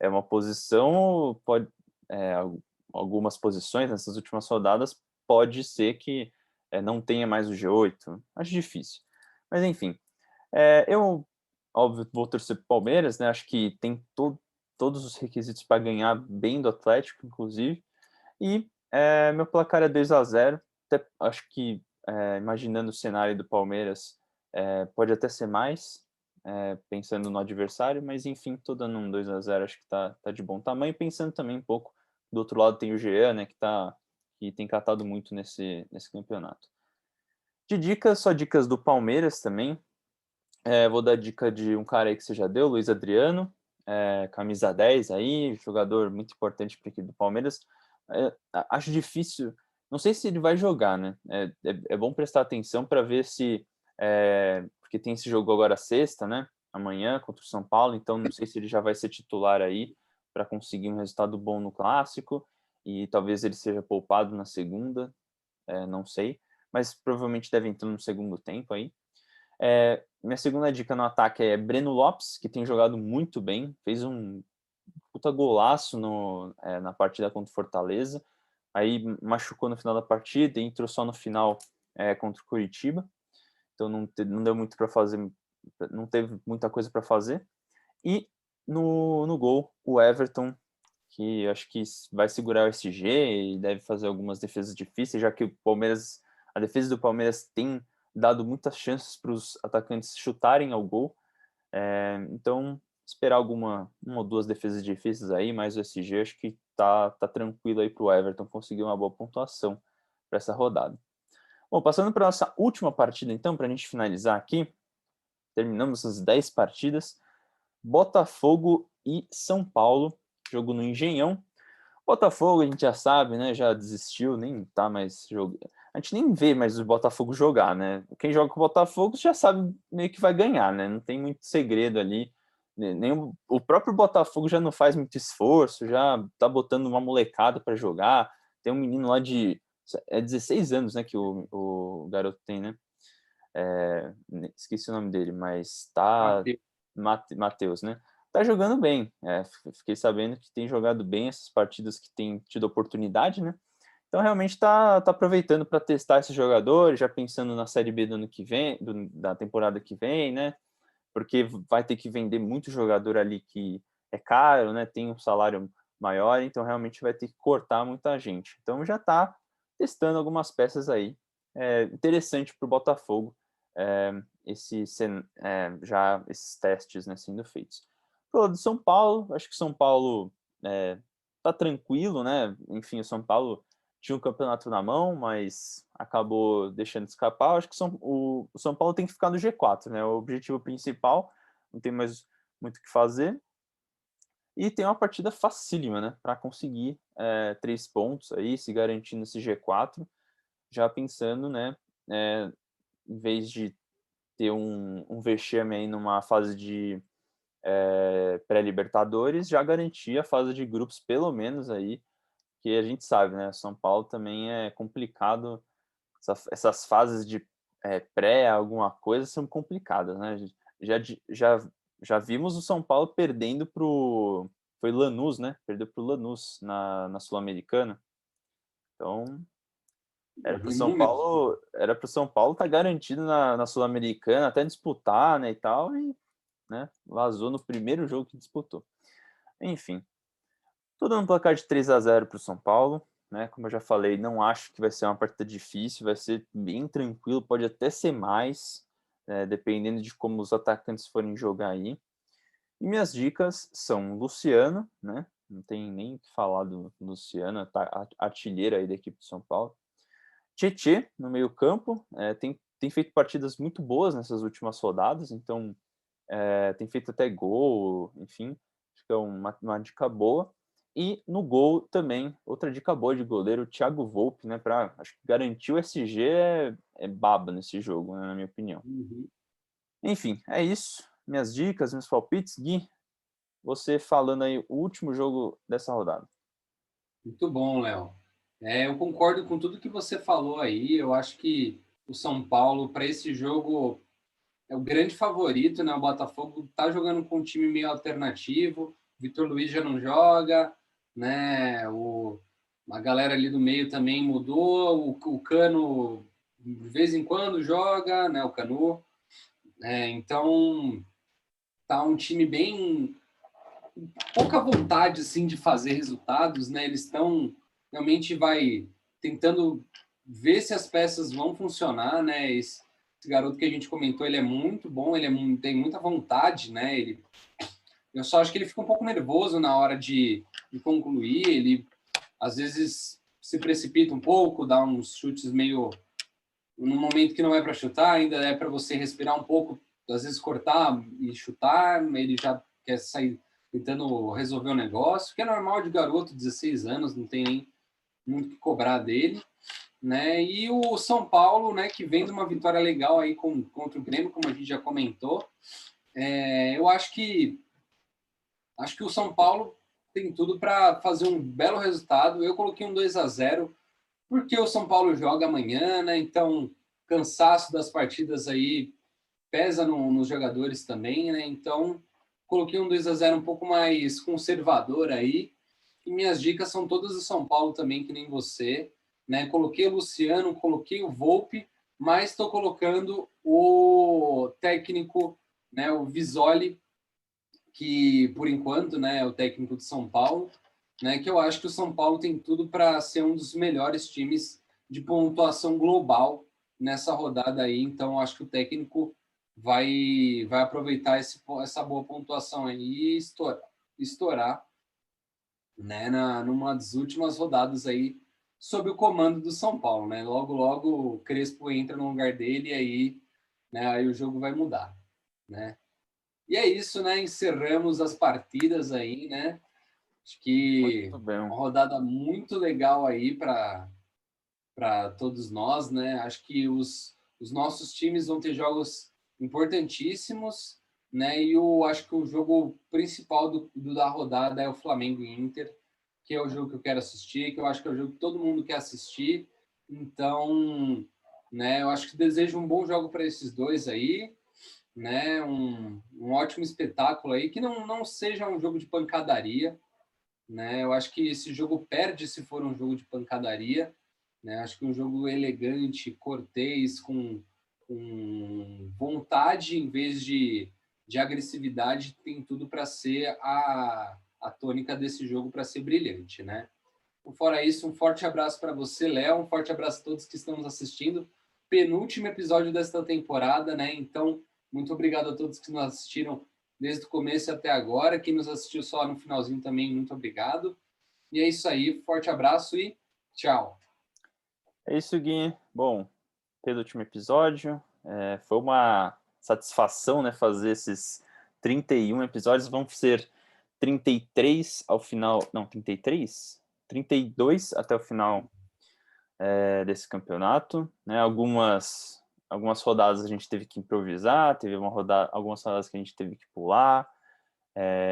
uma posição, algumas posições nessas últimas rodadas, pode ser que não tenha mais o G8. Acho difícil. Mas, enfim, eu, óbvio, vou torcer para o Palmeiras, né? Acho que tem todos os requisitos para ganhar bem do Atlético, inclusive. E Meu placar é 2-0. Até acho que, imaginando o cenário do Palmeiras, pode até ser mais, pensando no adversário, mas enfim, tô dando um 2-0, acho que tá de bom tamanho. Pensando também um pouco, do outro lado tem o Jean, né, que tem catado muito nesse campeonato. De dicas, só dicas do Palmeiras também. Vou dar dica de um cara aí que você já deu, Luiz Adriano, camisa 10 aí, jogador muito importante para a equipe do Palmeiras. Acho difícil, não sei se ele vai jogar, né? É bom prestar atenção para ver se. Porque tem esse jogo agora sexta, né? Amanhã contra o São Paulo, então não sei se ele já vai ser titular aí para conseguir um resultado bom no clássico e talvez ele seja poupado na segunda, não sei, mas provavelmente deve entrar no segundo tempo aí. Minha segunda dica no ataque é Breno Lopes, que tem jogado muito bem, fez um puta golaço na partida contra o Fortaleza, aí machucou no final da partida e entrou só no final contra o Curitiba, então não deu muito para fazer, não teve muita coisa para fazer. E no gol, o Everton, que acho que vai segurar o SG e deve fazer algumas defesas difíceis, já que a defesa do Palmeiras tem dado muitas chances para os atacantes chutarem ao gol. Então, esperar uma ou duas defesas difíceis aí, mais o SG, acho que tá tranquilo aí para o Everton conseguir uma boa pontuação para essa rodada. Bom, passando para nossa última partida, então, para a gente finalizar aqui, terminamos as 10 partidas. Botafogo e São Paulo, jogo no Engenhão. Botafogo, a gente já sabe, né? Já desistiu, nem tá mais jogando. A gente nem vê mais o Botafogo jogar, né? Quem joga com o Botafogo já sabe meio que vai ganhar, né? Não tem muito segredo ali. Nem o próprio Botafogo já não faz muito esforço, já tá botando uma molecada para jogar. Tem um menino lá de 16 anos, né? Que o garoto tem, né? Esqueci o nome dele, mas tá. Matheus, né? Tá jogando bem. Fiquei sabendo que tem jogado bem essas partidas que tem tido oportunidade, né? Então realmente tá aproveitando para testar esses jogadores, já pensando na Série B do ano que vem, da temporada que vem, né? Porque vai ter que vender muito jogador ali que é caro, né? Tem um salário maior, então realmente vai ter que cortar muita gente. Então já tá testando algumas peças aí. Interessante para o Botafogo já esses testes, né, sendo feitos. Pro lado do São Paulo, acho que São Paulo tá tranquilo, né? Enfim, o São Paulo tinha um campeonato na mão, mas acabou deixando de escapar. Acho que o São Paulo tem que ficar no G4, né? O objetivo principal, não tem mais muito o que fazer. E tem uma partida facílima, né? Para conseguir 3 pontos aí, se garantindo esse G4, já pensando, né? Em vez de ter um vexame aí numa fase de pré-libertadores, já garantir a fase de grupos, pelo menos aí, que a gente sabe, né? São Paulo também é complicado, essas fases de pré, alguma coisa, são complicadas, né? Já, já, já vimos o São Paulo perdendo pro. Foi Lanús, né? Perdeu pro Lanús na Sul-Americana. Então, era para o São Paulo estar garantido na Sul-Americana, até disputar, né, e tal, e né, vazou no primeiro jogo que disputou. Enfim, tô dando um placar de 3-0 para o São Paulo, né? Como eu já falei, não acho que vai ser uma partida difícil, vai ser bem tranquilo, pode até ser mais, dependendo de como os atacantes forem jogar aí. E minhas dicas são Luciano, né? Não tem nem o que falar do Luciano, artilheiro aí da equipe de São Paulo. Tietê no meio-campo, tem feito partidas muito boas nessas últimas rodadas, então tem feito até gol, enfim, acho que é uma dica boa. E no gol também, outra dica boa de goleiro, o Thiago Volpe, né? Acho que garantir o SG é baba nesse jogo, né, na minha opinião. Uhum. Enfim, é isso. Minhas dicas, meus palpites. Gui, você falando aí o último jogo dessa rodada. Muito bom, Léo. Eu concordo com tudo que você falou aí. Eu acho que o São Paulo, para esse jogo, é o grande favorito, né? O Botafogo está jogando com um time meio alternativo. O Vitor Luiz já não joga, né? A galera ali do meio também mudou. O Cano, de vez em quando, joga, né? O Canu. Então, tá um time bem pouca vontade assim de fazer resultados, né? Eles estão realmente vai tentando ver se as peças vão funcionar, né? Esse garoto que a gente comentou, ele é muito bom, tem muita vontade, né? Eu só acho que ele fica um pouco nervoso na hora de concluir, ele às vezes se precipita um pouco, dá uns chutes meio no momento que não é para chutar, ainda é para você respirar um pouco, às vezes cortar e chutar, ele já quer sair tentando resolver o negócio, que é normal de garoto, 16 anos, não tem nem muito o que cobrar dele, né? E o São Paulo, né, que vem de uma vitória legal aí contra o Grêmio, como a gente já comentou, eu acho que o São Paulo tem tudo para fazer um belo resultado. Eu coloquei um 2-0 porque o São Paulo joga amanhã, né? Então, cansaço das partidas aí pesa nos jogadores também, né? Então, coloquei um 2-0 um pouco mais conservador aí. E minhas dicas são todas do São Paulo também, que nem você, né? Coloquei o Luciano, coloquei o Volpe, mas estou colocando o técnico, né, o Visoli, que por enquanto, né, é o técnico de São Paulo, né, que eu acho que o São Paulo tem tudo para ser um dos melhores times de pontuação global nessa rodada aí. Então, acho que o técnico vai aproveitar essa boa pontuação aí e estourar, né, numa das últimas rodadas aí sob o comando do São Paulo, né? Logo, logo o Crespo entra no lugar dele e aí, né, aí o jogo vai mudar, né? E é isso, né? Encerramos as partidas aí, né? Acho que Muito bem. uma rodada muito legal aí para todos nós, né? Acho que os nossos times vão ter jogos importantíssimos, né? E eu acho que o jogo principal da rodada é o Flamengo e Inter, que é o jogo que eu quero assistir, que eu acho que é o jogo que todo mundo quer assistir. Então, né? Eu acho que desejo um bom jogo para esses dois aí, né? Um ótimo espetáculo aí, que não seja um jogo de pancadaria, né? Eu acho que esse jogo perde se for um jogo de pancadaria, né? Acho que um jogo elegante, cortês, com vontade em vez de agressividade, tem tudo para ser a tônica desse jogo para ser brilhante, né? Fora isso, um forte abraço para você, Léo, um forte abraço a todos que estão nos assistindo. Penúltimo episódio desta temporada, né? Então, muito obrigado a todos que nos assistiram desde o começo até agora. Quem nos assistiu só no finalzinho também, muito obrigado. E é isso aí, forte abraço e tchau. É isso, Gui. Bom, penúltimo episódio. Foi uma satisfação, né, fazer esses 31 episódios. Vão ser 33 ao final. Não, 33? 32 até o final desse campeonato. Né? Algumas rodadas a gente teve que improvisar, teve algumas rodadas que a gente teve que pular.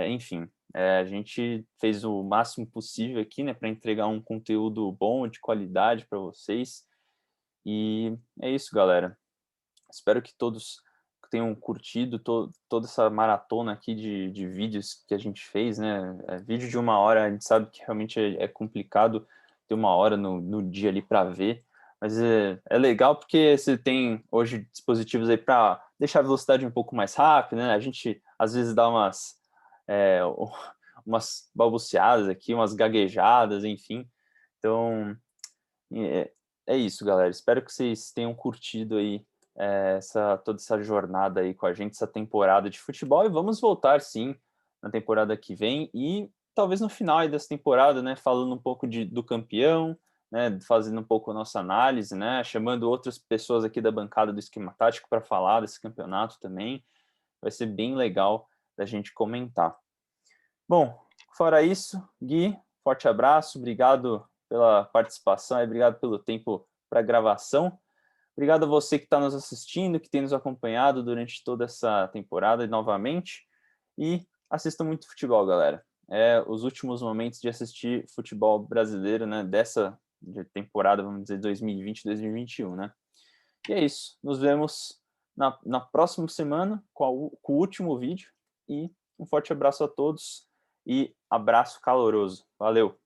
Enfim, a gente fez o máximo possível aqui, né, para entregar um conteúdo bom, de qualidade para vocês. E é isso, galera. Espero que todos tenham curtido toda essa maratona aqui de vídeos que a gente fez, né? Vídeo de 1 hora, a gente sabe que realmente é complicado ter 1 hora no dia ali para ver, mas é legal porque você tem hoje dispositivos aí para deixar a velocidade um pouco mais rápida, né? A gente às vezes dá é, umas balbuciadas aqui, umas gaguejadas, enfim. Então, é, é isso, galera. Espero que vocês tenham curtido aí toda essa jornada aí com a gente, essa temporada de futebol. E vamos voltar, sim, na temporada que vem. E talvez no final aí dessa temporada, né, falando um pouco do campeão, né, fazendo um pouco a nossa análise, né, chamando outras pessoas aqui da bancada do Esquema Tático para falar desse campeonato também. Vai ser bem legal da gente comentar. Bom, fora isso, Gui, forte abraço, obrigado pela participação e obrigado pelo tempo para a gravação. Obrigado a você que está nos assistindo, que tem nos acompanhado durante toda essa temporada novamente. E assista muito futebol, galera. Os últimos momentos de assistir futebol brasileiro, né, dessa temporada, vamos dizer, 2020, 2021, né? E é isso. Nos vemos na próxima semana com o último vídeo. E um forte abraço a todos e abraço caloroso. Valeu!